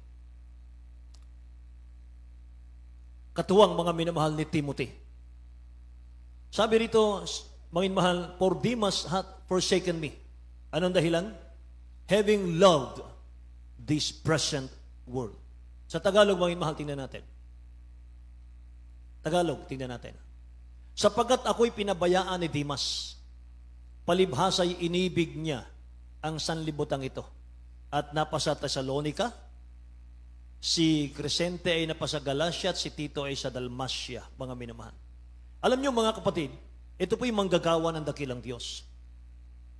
Katuwang, mga minamahal, ni Timothy. Sabi rito, mga mahal, for Demas hath forsaken me. Anong dahilan? Having loved this present world. Sa Tagalog, mga mahal, tingnan natin. Tagalog, tingnan natin. Sapagkat ako'y pinabayaan ni Demas, palibhasa'y inibig niya ang sanlibutang ito. At napasa Thessalonica, si Crescente ay napasa Galacia, at si Tito ay sa Dalmacia, mga minamahal. Alam niyo mga kapatid, ito po yung manggagawa ng dakilang Diyos.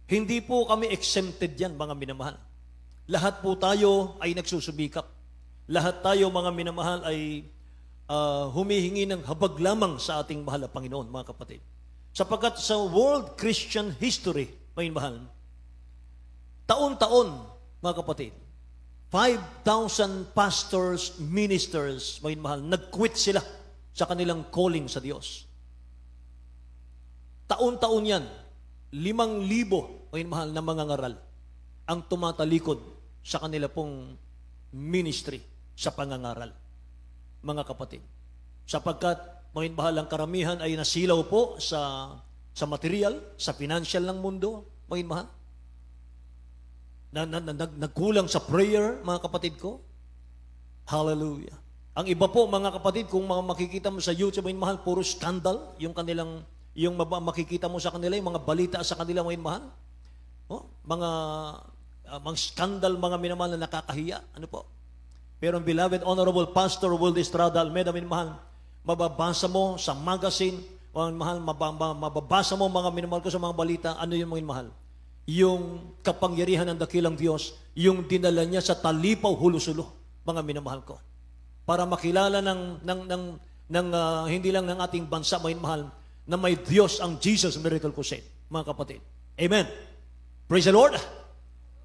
Hindi po kami exempted yan, mga minamahal. Lahat po tayo ay nagsusubikap. Lahat tayo, mga minamahal, ay humihingi ng habag lamang sa ating mahal na Panginoon, mga kapatid. Sapagkat sa world Christian history, mga minamahal, taon-taon, mga kapatid, 5,000 pastors, ministers, mga minamahal, nag-quit sila sa kanilang calling sa Diyos. Taon-taon yan, 5,000 mahal na mga ngaral ang tumatalikod sa kanila pong ministry sa pangangaral, mga kapatid. Sapagkat mahal ang karamihan ay nasilaw po sa material, sa financial ng mundo, mahal. Nagkulang sa prayer, mga kapatid ko. Hallelujah. Ang iba po, mga kapatid, kung makikita mo sa YouTube, mahal, puro scandal, yung makikita mo sa kanila, yung mga balita sa kanila, mahal. Mga scandal, mga minamahal na nakakahiya. Ano po? Pero ang beloved, Honorable Pastor Will Estrada Almeida, minamahal, mababasa mo sa magazine, mahal, mababasa mo, mga minamahal ko, sa mga balita, ano yung mga minamahal? Yung kapangyarihan ng dakilang Diyos, yung dinala niya sa talipaw hulusulo, mga minamahal ko. Para makilala hindi lang ng ating bansa, mga minamahal, na may Diyos ang Jesus Miracle Crusade, mga kapatid. Amen. Praise the Lord.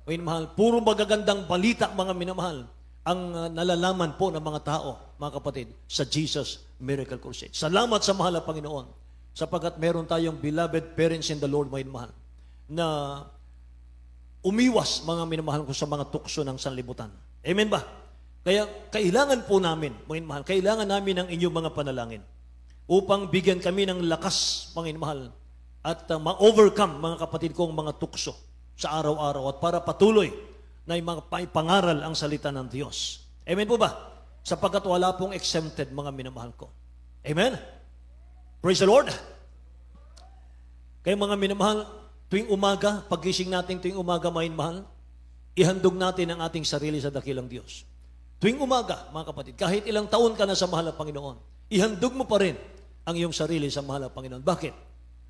Mga minamahal, puro magagandang balita, mga minamahal, ang nalalaman po ng mga tao, mga kapatid, sa Jesus Miracle Crusade. Salamat sa mahal na Panginoon, sapagkat meron tayong beloved parents in the Lord, mga minamahal, na umiwas, mga minamahal ko, sa mga tukso ng sanlibutan. Amen ba? Kaya kailangan po namin, mga minamahal, kailangan namin ang inyong mga panalangin upang bigyan kami ng lakas, mga minamahal, at ma-overcome, mga kapatid kong, mga tukso sa araw-araw, at para patuloy na pangaral ang salita ng Diyos. Amen po ba? Sapagkat wala pong exempted, mga minamahal ko. Amen? Praise the Lord. Kaya mga minamahal, tuwing umaga, paggising natin tuwing umaga, mga minamahal, ihandog natin ang ating sarili sa dakilang Diyos. Tuwing umaga, mga kapatid, kahit ilang taon ka na sa mahal na Panginoon, ihandog mo pa rin ang iyong sarili sa mahal na Panginoon. Bakit?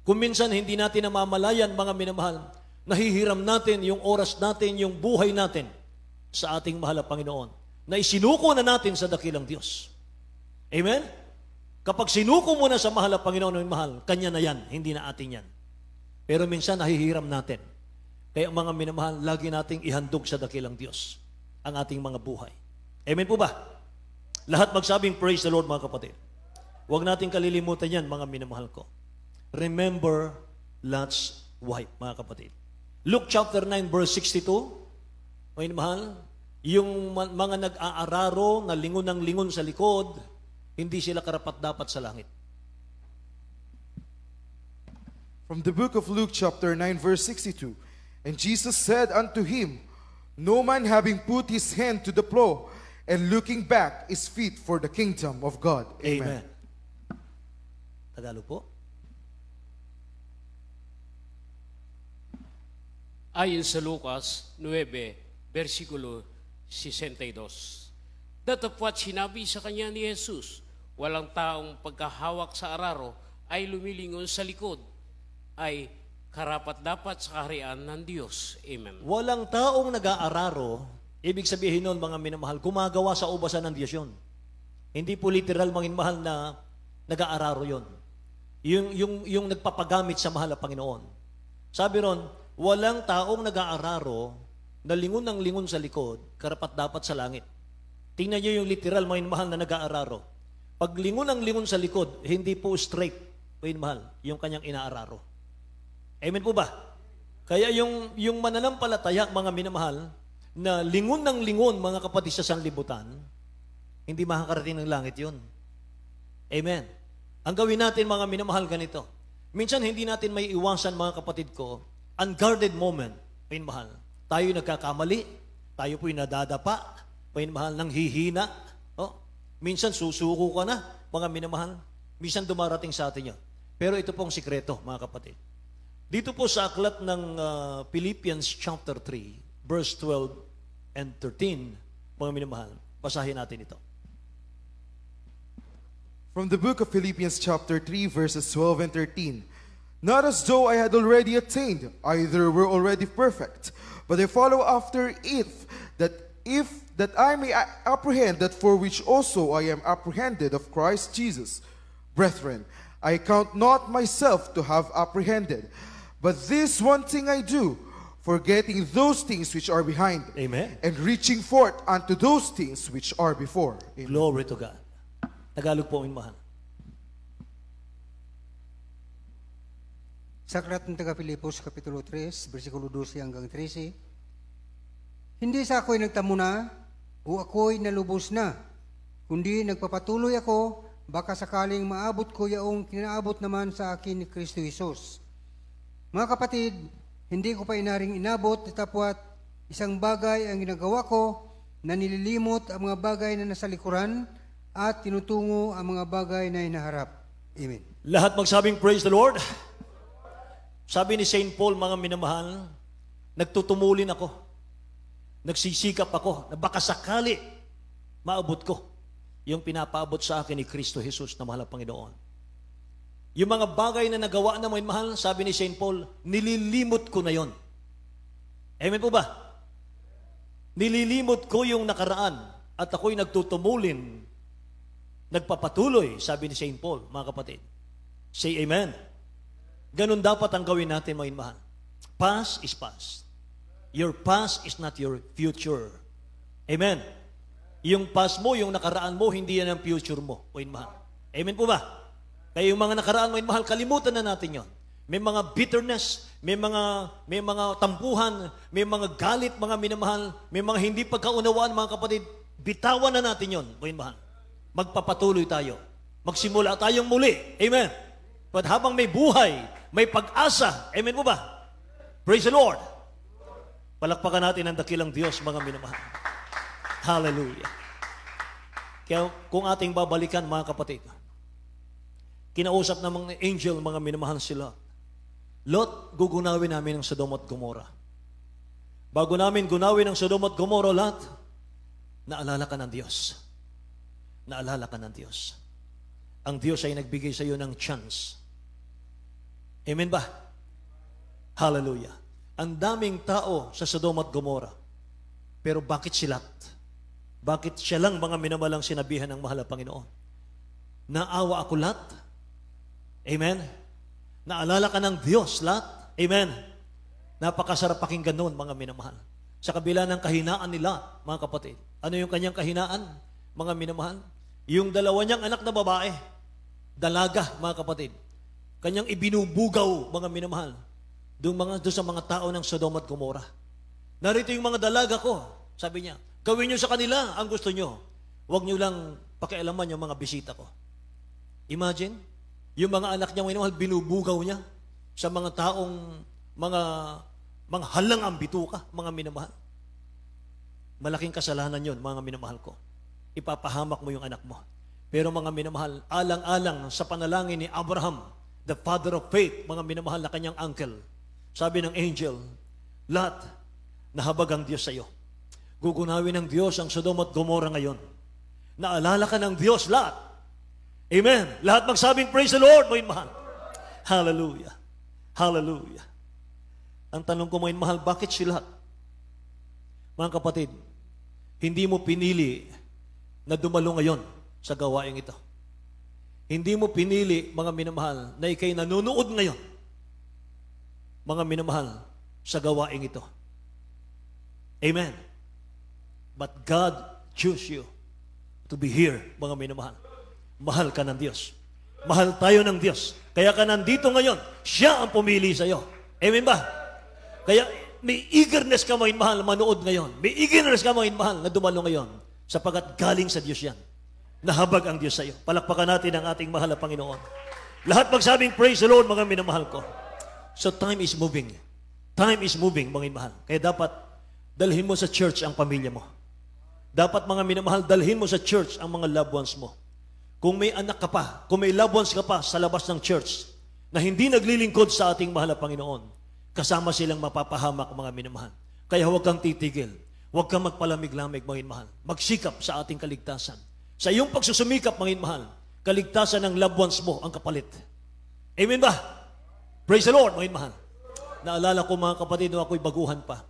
Kung minsan hindi natin namamalayan, mga minamahal, nahihiram natin yung oras natin, yung buhay natin sa ating mahal na Panginoon, na isinuko na natin sa dakilang Diyos. Amen? Kapag sinuko mo na sa mahal na Panginoon, mahal, kanya na yan, hindi na atin yan. Pero minsan nahihiram natin. Kaya mga minamahal, lagi nating ihandog sa dakilang Diyos ang ating mga buhay. Amen po ba? Lahat magsabing praise the Lord, mga kapatid. Huwag nating kalilimutan yan, mga minamahal ko. Remember Lot's wife, mga kapatid. Luke chapter 9, verse 62, mga minamahal, yung mga nag-aararo na lingon ng lingon sa likod, hindi sila karapat-dapat sa langit. From the book of Luke chapter 9 verse 62, and Jesus said unto him, no man having put his hand to the plow and looking back is fit for the kingdom of God. Amen. Tagalog po. Ayon sa Lucas 9, versikulo 62. Datapwat sinabi sa kanya ni Jesus, walang taong pagkahawak sa araro ay lumilingon sa likod, ay karapat-dapat sa kaharian ng Diyos. Amen. Walang taong nag-aararo, ibig sabihin nun, mga minamahal, gumagawa sa ubasan ng Diyos yun. Hindi po literal, mga minamahal, na nag-aararo yun. Yung nagpapagamit sa mahal na Panginoon. Sabi ron, walang taong nag-aararo na lingon ng lingon sa likod, karapat-dapat sa langit. Tingnan niyo yung literal, mga minamahal, na nag-aararo. Pag lingon ng lingon sa likod, hindi po straight, mga minamahal, yung kanyang inaararo. Amen po ba? Kaya yung mananampalataya, mga minamahal, na lingon ng lingon, mga kapatid, sa sanlibutan, hindi makakarating ng langit yun. Amen. Ang gawin natin, mga minamahal, ganito. Minsan hindi natin may iwasan, mga kapatid ko, unguarded moment, mahal. Tayo nagkakamali, tayo po'y nadadapa, mahal, nang hihina. Oh, minsan susuko ka na, mga minamahal. Minsan dumarating sa atin yan. Pero ito pong sikreto, mga kapatid. Dito po sa aklat ng Philippians chapter 3, verse 12 and 13, mga minamahal, basahin natin ito. From the book of Philippians chapter 3 verses 12 and 13. Not as though I had already attained, either were already perfect, but I follow after it, that I may apprehend that for which also I am apprehended of Christ Jesus. Brethren, I count not myself to have apprehended, but this one thing I do, forgetting those things which are behind, Amen. and reaching forth unto those things which are before. Amen. Glory to God. Tagalog po, mahal. Sa aklat ng taga-Pilipos, Kapitulo 3, versikulo 12 hanggang 13, hindi sa ako'y nagtamo na, o ako'y nalubos na, kundi nagpapatuloy ako, baka sakaling maabot ko yaong kinaabot naman sa akin ni Kristo Jesus. Mga kapatid, hindi ko pa inaring inabot, tapwat isang bagay ang ginagawa ko, na nililimot ang mga bagay na nasa likuran, at tinutungo ang mga bagay na hinaharap. Amen. Lahat magsabing praise the Lord. Sabi ni St. Paul, mga minamahal, nagtutumulin ako. Nagsisikap ako na baka sakali maabot ko yung pinapaabot sa akin ni Kristo Jesus na mahal na Panginoon. Yung mga bagay na nagawa na mga mahal, sabi ni St. Paul, nililimot ko na yon. Amen po ba? Nililimot ko yung nakaraan at ako'y nagtutumulin, nagpapatuloy, sabi ni St. Paul, mga kapatid. Say amen. Ganun dapat ang gawin natin, mga mahal. Past is past. Your past is not your future. Amen. Yung past mo, yung nakaraan mo, hindi yan ang future mo, mga mahal. Amen po ba? Kaya yung mga nakaraan, mga mahal, kalimutan na natin yon. May mga bitterness, may mga tampuhan, may mga galit, mga minamahal, may mga hindi pagkaunawaan, mga kapatid. Bitawan na natin yon, mga mahal. Magpapatuloy tayo. Magsimula tayong muli. Amen. But habang may buhay, may pag-asa. Amen po ba? Praise the Lord. Palakpakan natin ang dakilang Diyos, mga minamahal. Hallelujah. Kaya kung ating babalikan, mga kapatid, kinausap ng mga angel, mga minamahal sila. Lot, gugunawin namin ang Sodom at Gomorrah. Bago namin gunawin ang Sodom at Gomorrah, Lot, naalala ka ng Diyos. Naalala ka ng Diyos. Ang Diyos ay nagbigay sa iyo ng chance. Amen ba? Hallelujah. Ang daming tao sa Sodom at Gomorrah. Pero bakit si Lot? Bakit siya lang, mga minamalang sinabihan ng mahal na Panginoon? Naawa ako, Lot? Amen? Naalala ka ng Diyos, Lot? Amen? Napakasarap pakinggan noon, mga minamahal. Sa kabila ng kahinaan ni Lot, mga kapatid. Ano yung kanyang kahinaan, mga minamahal? Yung dalawa niyang anak na babae, dalaga, mga kapatid. Kanyang ibinubugaw, mga minamahal, doon sa mga tao ng Sodom at Gomorrah. Narito yung mga dalaga ko, sabi niya, gawin niyo sa kanila ang gusto niyo. Huwag niyo lang pakialaman yung mga bisita ko. Imagine, yung mga anak niya, mga minamahal, binubugaw niya sa mga taong mga halang ang bituka, mga minamahal. Malaking kasalanan yun, mga minamahal ko. Ipapahamak mo yung anak mo. Pero mga minamahal, alang-alang sa panalangin ni Abraham, the father of faith, mga minamahal na kanyang uncle, sabi ng angel, Lot, nahabag ang Diyos sa iyo. Gugunawin ng Diyos ang Sodom at Gomorrah ngayon. Naalala ka ng Diyos, Lot. Amen. Lahat magsabing praise the Lord, mga mahal. Hallelujah. Hallelujah. Ang tanong ko, mga mahal, bakit si Lot? Mga kapatid, hindi mo pinili na dumalo ngayon sa gawain ito. Hindi mo pinili, mga minamahal, na ikay nanonood ngayon, mga minamahal, sa gawain ito. Amen. But God chose you to be here, mga minamahal. Mahal ka ng Diyos. Mahal tayo ng Diyos. Kaya ka nandito ngayon, siya ang pumili sa iyo. Amen ba? Kaya may eagerness ka, mga minamahal, manood ngayon. May eagerness ka, mga minamahal, na dumalo ngayon. Sapagat galing sa Diyos yan. Nahabag ang Diyos sa iyo. Palakpakan natin ang ating mahal na Panginoon. Lahat magsabing, praise the Lord, mga minamahal ko. So time is moving. Time is moving, mga minamahal. Kaya dapat dalhin mo sa church ang pamilya mo. Dapat, mga minamahal, dalhin mo sa church ang mga loved ones mo. Kung may anak ka pa, kung may loved ones ka pa sa labas ng church na hindi naglilingkod sa ating mahal na Panginoon, kasama silang mapapahamak, mga minamahal. Kaya huwag kang titigil. Huwag kang magpalamig-lamig, mga minamahal. Magsikap sa ating kaligtasan. Sa iyong pagsusumikap, mga minamahal, kaligtasan ng loved ones mo ang kapalit. Amen ba? Praise the Lord, mga minamahal. Naalala ko, mga kapatid, nung ako'y baguhan pa.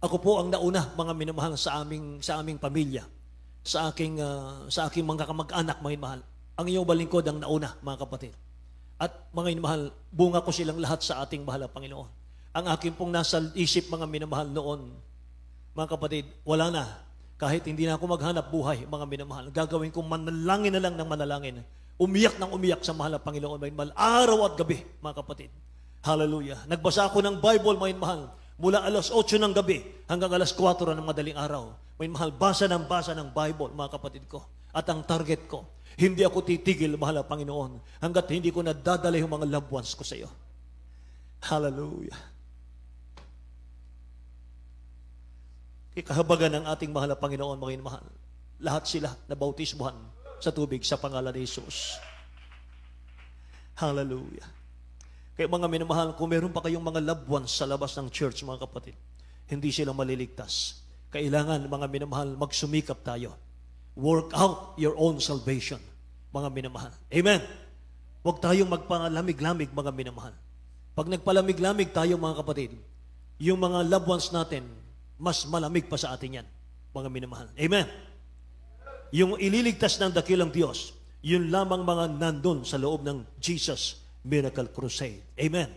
Ako po ang nauna, mga minamahal, sa aming pamilya. Sa aking mga kamag-anak, mga minamahal. Ang iyong balingkod ang nauna, mga kapatid. At mga minamahal, bunga ko silang lahat sa ating mahal na Panginoon. Ang aking pong nasa isip, mga minamahal, noon, mga kapatid, wala na. Kahit hindi na ako maghanap buhay, mga minamahal, gagawin ko manalangin na lang ng manalangin. Umiyak ng umiyak sa mahal na Panginoon, mga minamahal, araw at gabi, mga kapatid. Hallelujah. Nagbasa ako ng Bible, mga minamahal, mula alas 8 ng gabi hanggang alas 4 ng madaling araw. Mga minamahal, basa ng Bible, mga kapatid ko. At ang target ko, hindi ako titigil, mahal na Panginoon, hanggat hindi ko nadadala yung mga loved ones ko sa iyo. Hallelujah. Ikahabagan ng ating mahal na Panginoon, mga minamahal. Lahat sila nabautismuhan sa tubig sa pangalan ni Jesus. Hallelujah. Kaya mga minamahal, kung meron pa kayong mga loved ones sa labas ng church, mga kapatid, hindi sila maliligtas. Kailangan, mga minamahal, magsumikap tayo. Work out your own salvation, mga minamahal. Amen. Huwag tayong magpalamig-lamig, mga minamahal. Pag nagpalamig-lamig tayo, mga kapatid, yung mga loved ones natin, mas malamig pa sa atin yan, mga minamahal. Amen. Yung ililigtas ng dakilang Diyos, yun lamang mga nandun sa loob ng Jesus Miracle Crusade. Amen.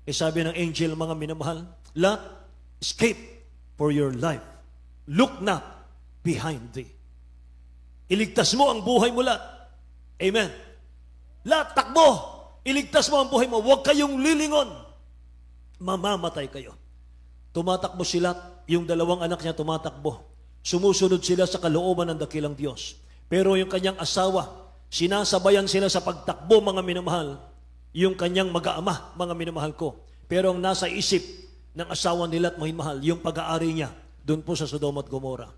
E sabi ng angel, mga minamahal, Lot, escape for your life. Look not behind thee. Iligtas mo ang buhay mo, Lot. Amen. Lot, takbo. Iligtas mo ang buhay mo. Huwag kayong lilingon. Mamamatay kayo. Tumatakbo si Lot. Yung dalawang anak niya tumatakbo. Sumusunod sila sa kalooban ng dakilang Diyos. Pero yung kanyang asawa, sinasabayan sila sa pagtakbo, mga minamahal, yung kanyang mag-aama, mga minamahal ko. Pero ang nasa isip ng asawa nila at mahal, yung pag-aari niya, doon po sa Sodoma at Gomora.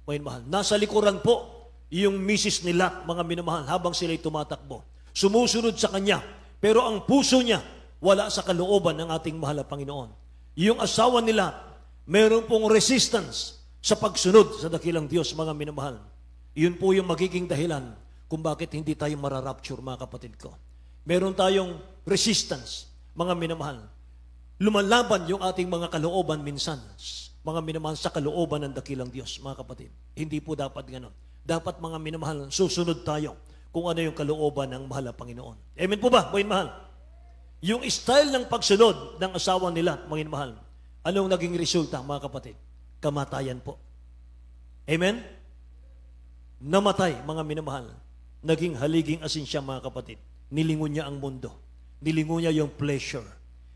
Mahal. Nasa likuran po, yung misis nila, mga minamahal, habang sila'y tumatakbo. Sumusunod sa kanya. Pero ang puso niya, wala sa kalooban ng ating mahal na Panginoon. Yung asawa nila, meron pong resistance sa pagsunod sa dakilang Diyos, mga minamahal. Yun po yung magiging dahilan kung bakit hindi tayo mararapture, mga kapatid ko. Meron tayong resistance, mga minamahal. Lumalaban yung ating mga kalooban minsan, mga minamahal, sa kalooban ng dakilang Diyos, mga kapatid. Hindi po dapat gano'n. Dapat, mga minamahal, susunod tayo kung ano yung kalooban ng mahal na Panginoon. Amen po ba, mga minamahal? Yung style ng pagsunod ng asawa nila, mga minamahal, anong naging resulta, mga kapatid? Kamatayan po. Amen? Namatay, mga minamahal. Naging haliging asin siya, mga kapatid. Nilingon niya ang mundo. Nilingon niya yung pleasure.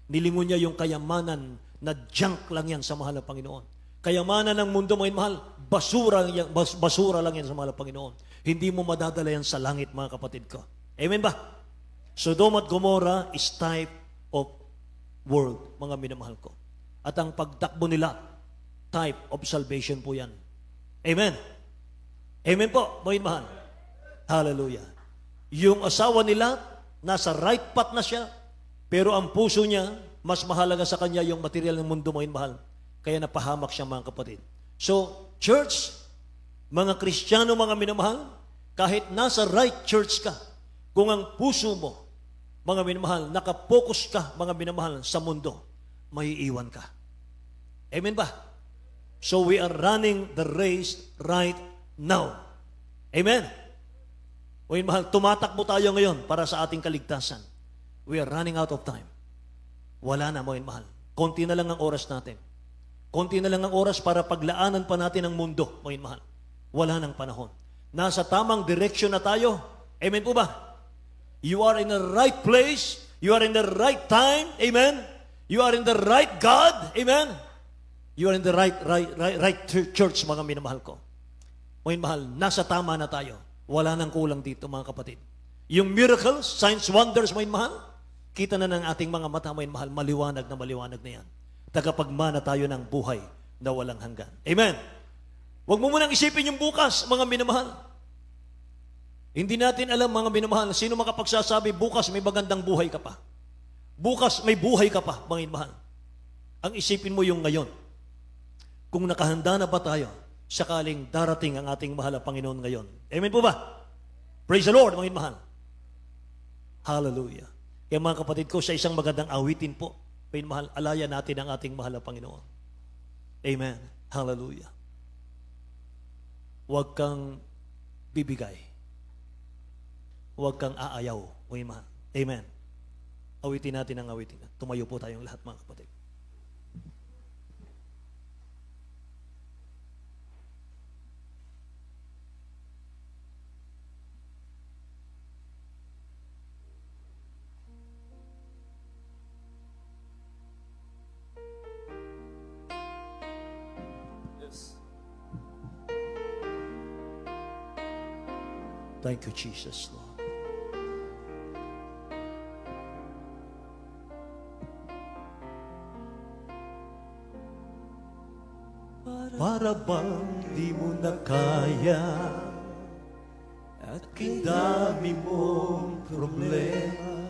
Nilingon niya yung kayamanan na junk lang yan sa mahal na Panginoon. Kayamanan ng mundo, mga minamahal, basura lang yan sa mahal na Panginoon. Hindi mo madadala yan sa langit, mga kapatid ko. Amen ba? Sodom at Gomorrah is type of world, mga minamahal ko. At ang pagtakbo nila, type of salvation po yan. Amen. Amen po, mga mahal. Hallelujah. Yung asawa nila, nasa right path na siya, pero ang puso niya, mas mahalaga sa kanya yung material ng mundo, mga mahal. Kaya napahamak siya, mga kapatid. So, church, mga Kristiyano, mga minamahal, kahit nasa right church ka, kung ang puso mo, mga minamahal, nakapokus ka, mga minamahal, sa mundo, maiiwan ka. Amen ba? So we are running the race right now. Amen? O yun, mahal, tumatakbo tayo ngayon para sa ating kaligtasan. We are running out of time. Wala na, mga mahal. Konti na lang ang oras natin. Konti na lang ang oras para paglaanan pa natin ang mundo, mga mahal. Wala nang panahon. Nasa tamang direction na tayo. Amen po ba? You are in the right place. You are in the right time. Amen? You are in the right God. Amen? You are in the right church, mga minamahal ko. Mga mahal, nasa tama na tayo. Wala nang kulang dito, mga kapatid. Yung miracles, signs, wonders, mga mahal, kita na ng ating mga mata, mga mahal, maliwanag na yan. Tagapagmana tayo ng buhay na walang hanggan. Amen. Huwag mo munang isipin yung bukas, mga minamahal. Hindi natin alam, mga minamahal, sino makapagsasabi, bukas may magandang buhay ka pa. Bukas may buhay ka pa, mga minamahal. Ang isipin mo yung ngayon. Kung nakahanda na ba tayo, sakaling darating ang ating mahal na Panginoon ngayon. Amen po ba? Praise the Lord, mga minamahal. Hallelujah. Kaya mga kapatid ko, sa isang magandang awitin po, mga minamahal, alayan natin ang ating mahal na Panginoon. Amen. Hallelujah. Huwag kang bibigay. Huwag kang aayaw. Amen. Awitin natin ang awitin. Tumayo po tayong lahat, mga kapatid. Thank you, Jesus, Lord. Para bang di mo na kaya at kindami mong problema,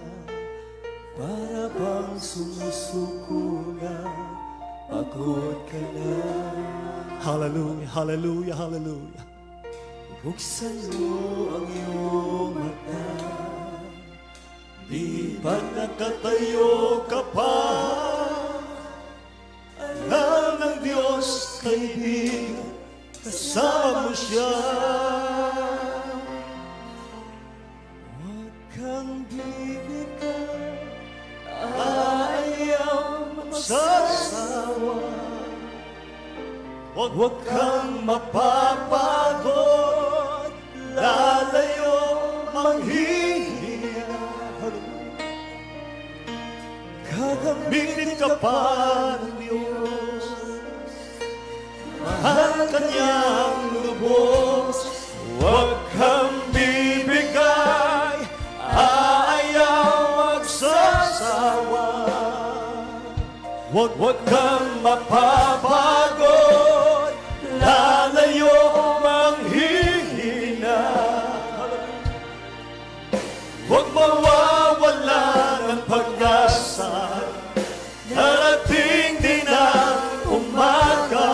para bang sumusuko na, pagod ka na. Hallelujah, hallelujah, hallelujah. Buksan mo ang iyong mata, di pa nakatayo ka pa. Alam ng Diyos, kaibigan, kasama mo siya. Huwag kang bibigay, ayaw magsasawa. Huwag kang mapapagod, lalayo manghihina. Gagamitin ka pa ng Diyos, mahal ka niyang lubos. Huwag kang bibigay, ayaw magsasawa. Huwag kang mapapagod, lalayo manghihina. Huwag mawawala ng pag-asa, darating din ang umaga.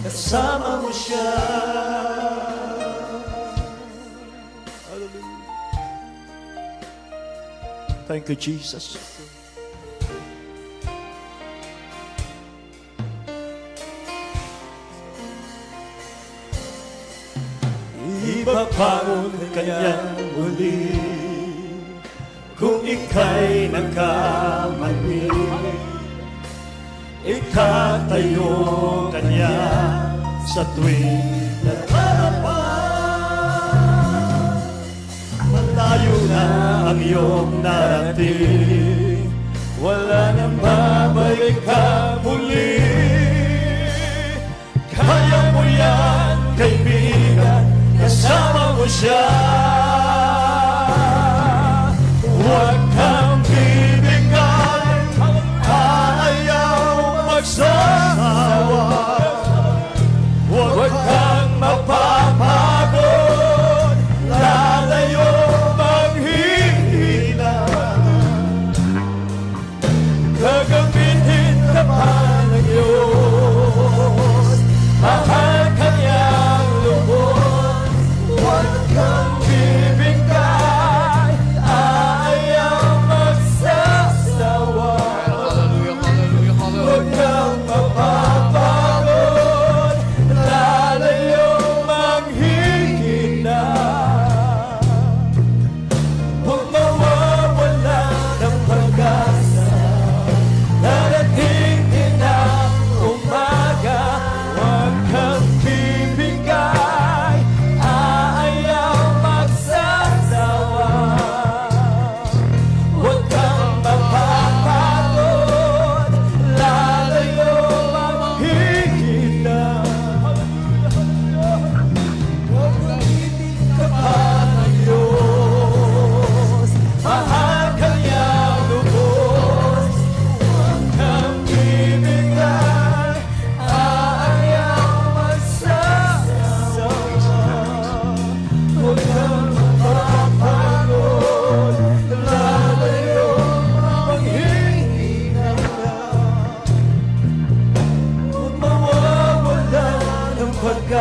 Kasama mo siya. Hallelujah. Thank you, Jesus. Ipapangon kanyang muli kung ika'y nagkamali. Itatayo kanya sa tuwing nararapan. Malayo na ang iyong narating, wala nang babalik ka muli. Kaya mo yan, kaibigan, kasama mo siya. Huwag kang bibigay, ayaw magsasawa. Huwag kang mapapagod, lalayo manghihina. Gagamitin ka pa ng Diyos, mahal ka niya.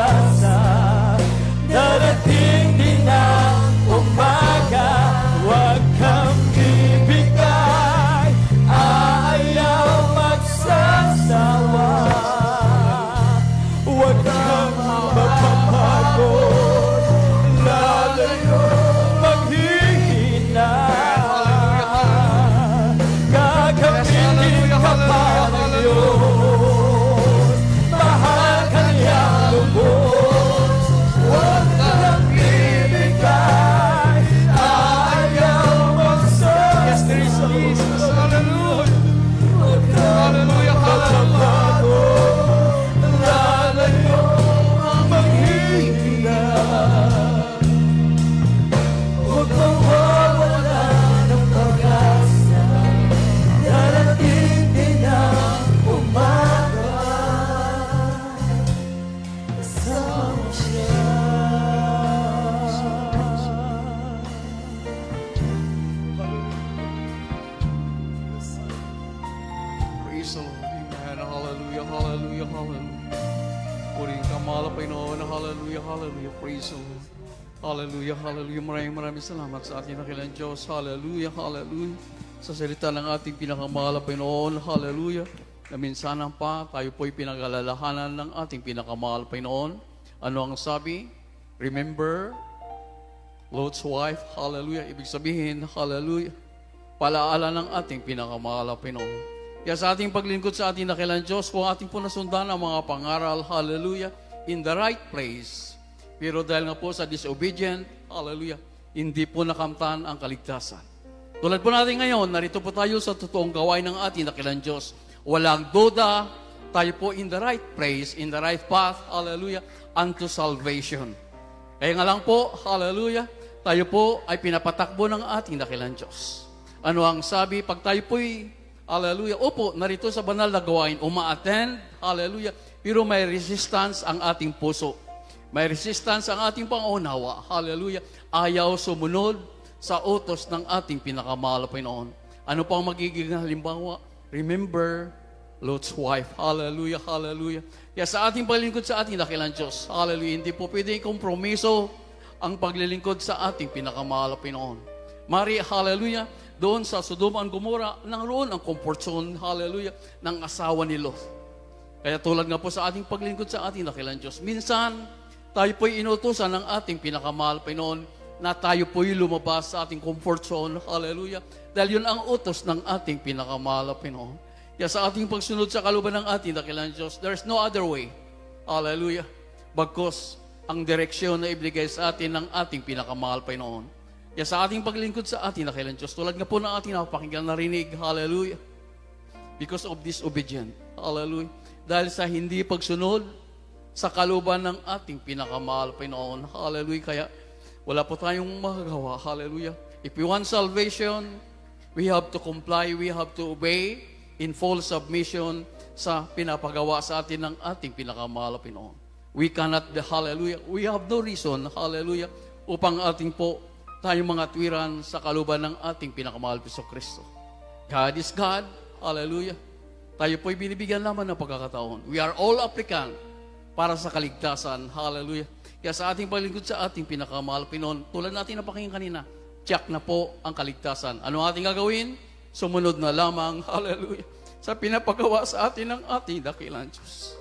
pag-asa. Darating din ang umaga, huwag kang bibigay, ayaw magsasawa. Huwag kang mapapagod, lalayo maghihina. Gagamitin ka pa ng Diyos, mahal ka niyang lubos. Huwag kang bibigay, ayaw magsasawa. Yes, there is a Jesus, hallelujah. Huwag kang mapapagod, lalayo maghihina. Huwag mawawala ng pag-asa, darating din ang umaga, kasama mo siya. Praise the Lord. Amen. Hallelujah, hallelujah, hallelujah. Puring kamala Panginoon. Hallelujah, hallelujah. Praise the Lord. Hallelujah, hallelujah. Maraming salamat sa ating nakilang Diyos. Hallelujah, hallelujah. Sa salita ng ating pinakamahal na Panginoon. Hallelujah. Na minsanan pa, tayo po'y pinag-alalahanan ng ating pinakamahal na Panginoon. Ano ang sabi? Remember Lot's wife. Hallelujah. Ibig sabihin, hallelujah. Palaala ng ating pinakamahal na Panginoon. Kaya sa ating paglingkod sa ating nakilang Diyos, kung ating po nasundan ang mga pangaral, hallelujah, in the right place. Pero dahil nga po sa disobedient, hallelujah, hindi po nakamtan ang kaligtasan. Tulad po natin ngayon, narito po tayo sa totoong gawain ng ating nakilang Diyos. Walang duda, tayo po in the right place, in the right path, hallelujah, unto salvation. Kaya nga lang po, hallelujah, tayo po ay pinapatakbo ng ating dakilang Diyos. Ano ang sabi? Pag tayo po'y, hallelujah, opo, narito sa banal na gawain, uma-attend, hallelujah, pero may resistance ang ating puso. May resistance ang ating pangunawa, hallelujah, ayaw sumunod sa utos ng ating pinakamahal na Panginoon. Ano pang magiging halimbawa? Remember Lot's wife, hallelujah, hallelujah. Kaya sa ating paglilingkod sa ating dakilang Diyos, hallelujah, hindi po pwede kompromiso ang paglilingkod sa ating pinakamahal na Panginoon. Mari, hallelujah, doon sa Sodoma at Gomora, nangroon ang comfort zone, hallelujah, ng asawa ni Lot. Kaya tulad nga po sa ating paglilingkod sa ating dakilang Diyos, minsan, tayo po'y inutusan ng ating pinakamahal Panginoon na tayo po'y lumabas sa ating comfort zone, hallelujah, dahil yun ang utos ng ating pinakamahal Panginoon. Kaya sa ating pagsunod sa kaluban ng ating dakilang Diyos, there's no other way, hallelujah, bagkus ang direksyon na ibigay sa atin ng ating pinakamahal Panginoon. Kaya sa ating paglingkod sa ating dakilang Diyos, tulad nga po ng ating napakinggan narinig, hallelujah, because of disobedient, hallelujah, dahil sa hindi pagsunod sa kaluban ng ating pinakamahal Panginoon, hallelujah, kaya wala po tayong magagawa, hallelujah. If we want salvation, we have to comply, we have to obey in full submission sa pinapagawa sa atin ng ating pinakamahal Panginoon. We cannot, hallelujah, we have no reason, hallelujah, upang ating po tayong mga tuwiran sa kaluban ng ating pinakamahal Kristo. God is God, hallelujah. Tayo po'y binibigyan naman ng pagkakataon. We are all applicant para sa kaligtasan, hallelujah. Kaya sa ating paglingkod sa ating pinakamahal Panginoon, tulad natin na pakinggan kanina, tiyak na po ang kaligtasan. Ano ating gagawin? Sumunod na lamang, hallelujah, sa pinapagawa sa atin ng ating dakilang Diyos.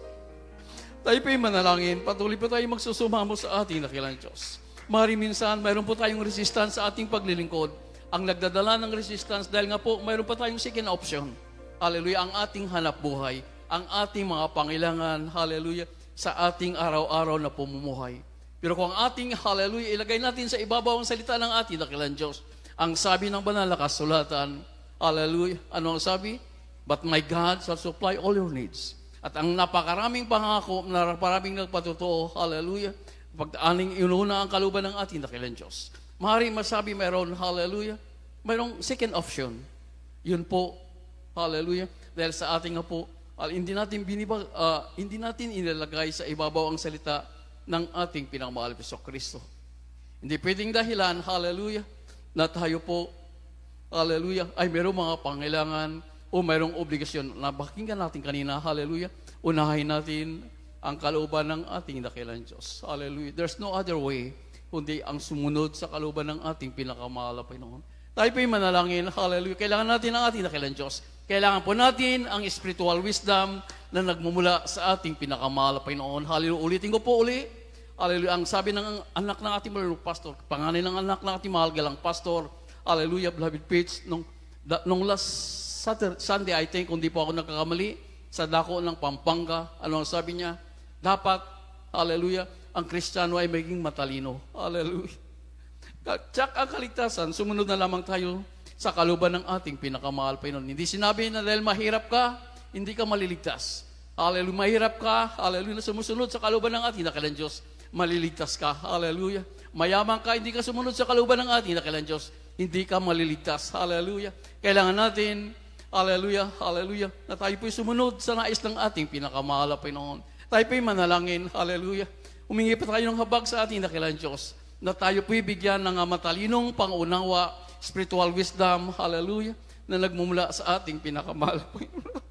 Tayo po'y manalangin, patuloy po tayo magsusumamo sa ating dakilang Diyos. Mari minsan, mayroon po tayong resistance sa ating paglilingkod. Ang nagdadala ng resistance, dahil nga po, mayroon pa tayong second option. Hallelujah, ang ating hanap buhay, ang ating mga pangailangan, hallelujah, sa ating araw-araw na pumumuhay. Pero kung ang ating, hallelujah, ilagay natin sa ibabaw ang salita ng ating dakilang Diyos, ang sabi ng banal na kasulatan, hallelujah, ano ang sabi? But my God shall supply all your needs. At ang napakaraming pangako, napakaraming nagpatutuo, hallelujah, pagdaaning inuna ang kaluban ng ating dakilang Diyos. Maaaring masabi mayroon, hallelujah, mayroong second option. Yun po, hallelujah, dahil sa ating nga po, hindi natin inilagay sa ibabaw ang salita ng ating pinakamahal na Kristo. Hindi pwedeng dahilan, hallelujah, na tayo po, hallelujah, ay mayroong mga pangailangan o mayroong obligasyon na pakinggan natin kanina, hallelujah, unahin natin ang kalooban ng ating dakilang Diyos. Hallelujah. There's no other way kundi ang sumunod sa kalooban ng ating pinakamahal na Panginoon. Tayo po'y manalangin. Hallelujah. Kailangan natin ang ating dakilang Diyos. Kailangan po natin ang spiritual wisdom na nagmumula sa ating pinakamahal na Panginoon. Hallelujah. Ulitin ko po uli. Hallelujah. Ang sabi ng anak ng ating mahal pastor, panganay ng anak ng ating mahal galang pastor, hallelujah, beloved Pitts, nung last Sunday, I think, kung di po ako nagkakamali, sa dako ng Pampanga, ano ang sabi niya? Dapat, hallelujah, ang Kristiyano ay maging matalino. Hallelujah. Tsak ang kaligtasan, sumunod na lamang tayo sa kalooban ng ating pinakamahal Panginoon. Hindi sinabi na dahil mahirap ka, hindi ka maliligtas. Hallelujah, mahirap ka, hallelujah, na sumusunod sa kalooban ng ating dakilang Diyos, maliligtas ka. Hallelujah. Mayaman ka, hindi ka sumunod sa kalooban ng ating dakilang Diyos, hindi ka maliligtas. Hallelujah. Kailangan natin, hallelujah, hallelujah, na tayo po'y sumunod sa nais ng ating pinakamahal na Panginoon. Tayo po'y manalangin, hallelujah. Humingi pa tayo ng habag sa ating dakilang Diyos, na tayo po'y bigyan ng matalinong pangunawa, spiritual wisdom, hallelujah, na nagmumula sa ating pinakamahal na Panginoon.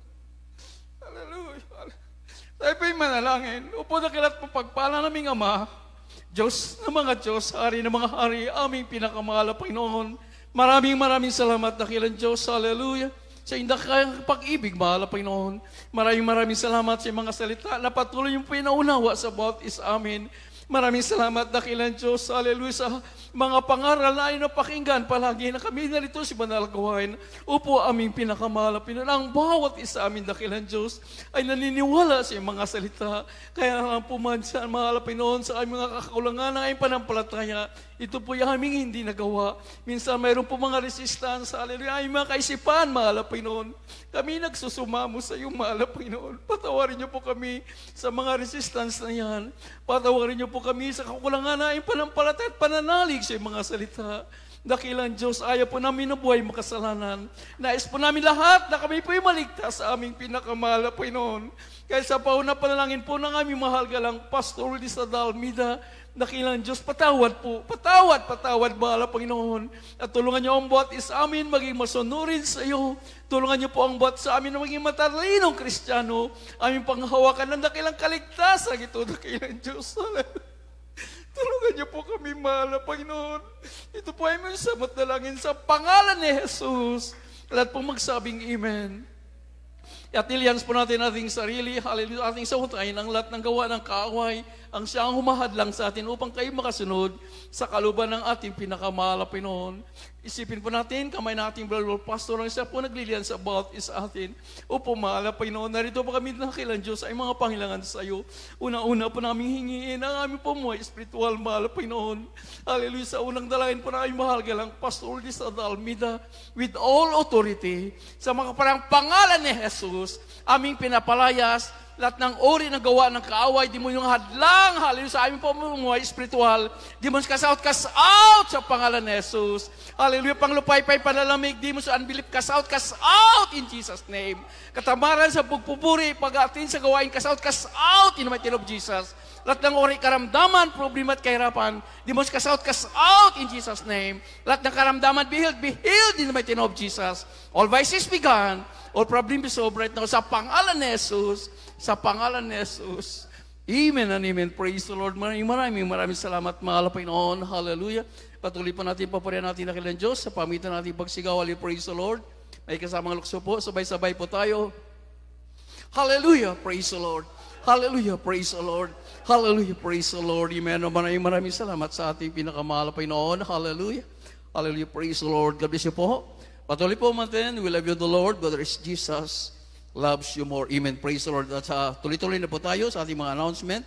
Tayo po'y manalangin. Upo dakilat po pagpala naming Ama, Diyos ng mga Diyos, Hari ng mga Hari, aming pinakamahal na Panginoon. Maraming salamat dakilang Diyos. Hallelujah. Sa indang pag-ibig, mahal na Panginoon. Maraming salamat sa mga salita na patuloy yung pinaunawa sa bawat isa amin. Maraming salamat dakilang Diyos. Hallelujah. Sa mga pangaral na ay napakinggan palagi na kami narito si Banal Gawain. Upo aming pinakamahal na Panginoon. Ang bawat isa amin dakilang Diyos ay naniniwala sa mga salita. Kaya ang pumansa, mahal na Panginoon, sa aming mga kakulangan ng aming panampalataya, ito po yung aming hindi nagawa. Minsan mayroon po mga resistance. Hallelujah. Ay mga kaisipan, mahal na Panginoon. Kami nagsusumamo sa iyo, mahal na Panginoon. Patawarin niyo po kami sa mga resistance na yan. Patawarin niyo po kami sa kakulangan na aming panampalataya at pananalig sa mga salita. Dakilang Diyos, ayaw po namin na buhay makasalanan. Nais po namin lahat na kami po'y maligtas sa aming pinakamahal na Panginoon. Kaya sa pauna panalangin po ng aming mahal galang Pastor Lisa Dalmida, dakilang Diyos, patawad po. Patawad, mahal na Panginoon. At tulungan niyo ang bawat isa amin maging masunurin sa iyo. Tulungan niyo po ang bawat sa amin na maging matalinong Kristiyano. Aming panghawakan ng dakilang kaligtasan. Ito, dakilang Diyos. Tulungan niyo po kami, mahal na Panginoon. Ito po ay may samot na langin sa pangalan ni Jesus. Lahat po magsabing Amen. At nilians po natin ating sarili, hallelujah, ating sautayin ang lahat ng gawa ng kaaway, ang siyang humahadlang sa atin upang kayo makasunod sa kalooban ng ating pinakamahal na Panginoon. Isipin po natin, kamay na ating brother pastor, ang siya po naglilian sa bawat isa atin. Upo, mahal na Panginoon, narito po kami dakilang Diyos ay mga pangailangan sa iyo. Una-una po namin hingiin ang aming pamuhay spiritual, mahal na Panginoon. Hallelujah, sa unang dalangin po na aming mahal galang Pastor Lisa Dalmida, with all authority, sa mga parang pangalan ni Jesus, aming pinapalayas, lahat ng uri ng gawa ng kaaway, di mo yung hadlang, hallelujah, sa aming pamumuhay spiritual, di mo cast out sa pangalan ni Jesus. Hallelujah, panglupay-pay, panalamig, di mo sa unbelief, cast out in Jesus' name. Katamaran sa pagpupuri, pag-atin sa gawain, cast out in the mighty name of Jesus. Lahat ng uri karamdaman, problema at kahirapan, di mo cast out in Jesus' name. Lahat ng karamdaman, be healed in the mighty name of Jesus. All vices be gone, all problems be solved right now, sa pangalan ni Jesus. Sa pangalan ni Jesus. Amen and amen. Praise the Lord. Maraming salamat, mahal na Panginoon. Hallelujah. Patuloy pa natin, papurihan natin na kilang Diyos sa pamitan natin pagsigaw. Praise the Lord. May kasamang lukso po. Sabay-sabay po tayo. Hallelujah. Praise the Lord. Hallelujah. Praise the Lord. Hallelujah. Praise the Lord. Amen. Maraming salamat sa ating pinakamahal na Panginoon. Hallelujah. Hallelujah. Praise the Lord. God bless you po. Patuloy po mantin. We love you the Lord. Brother is Jesus loves you more. Amen. Praise the Lord. At tuloy-tuloy na po tayo sa ating mga announcement.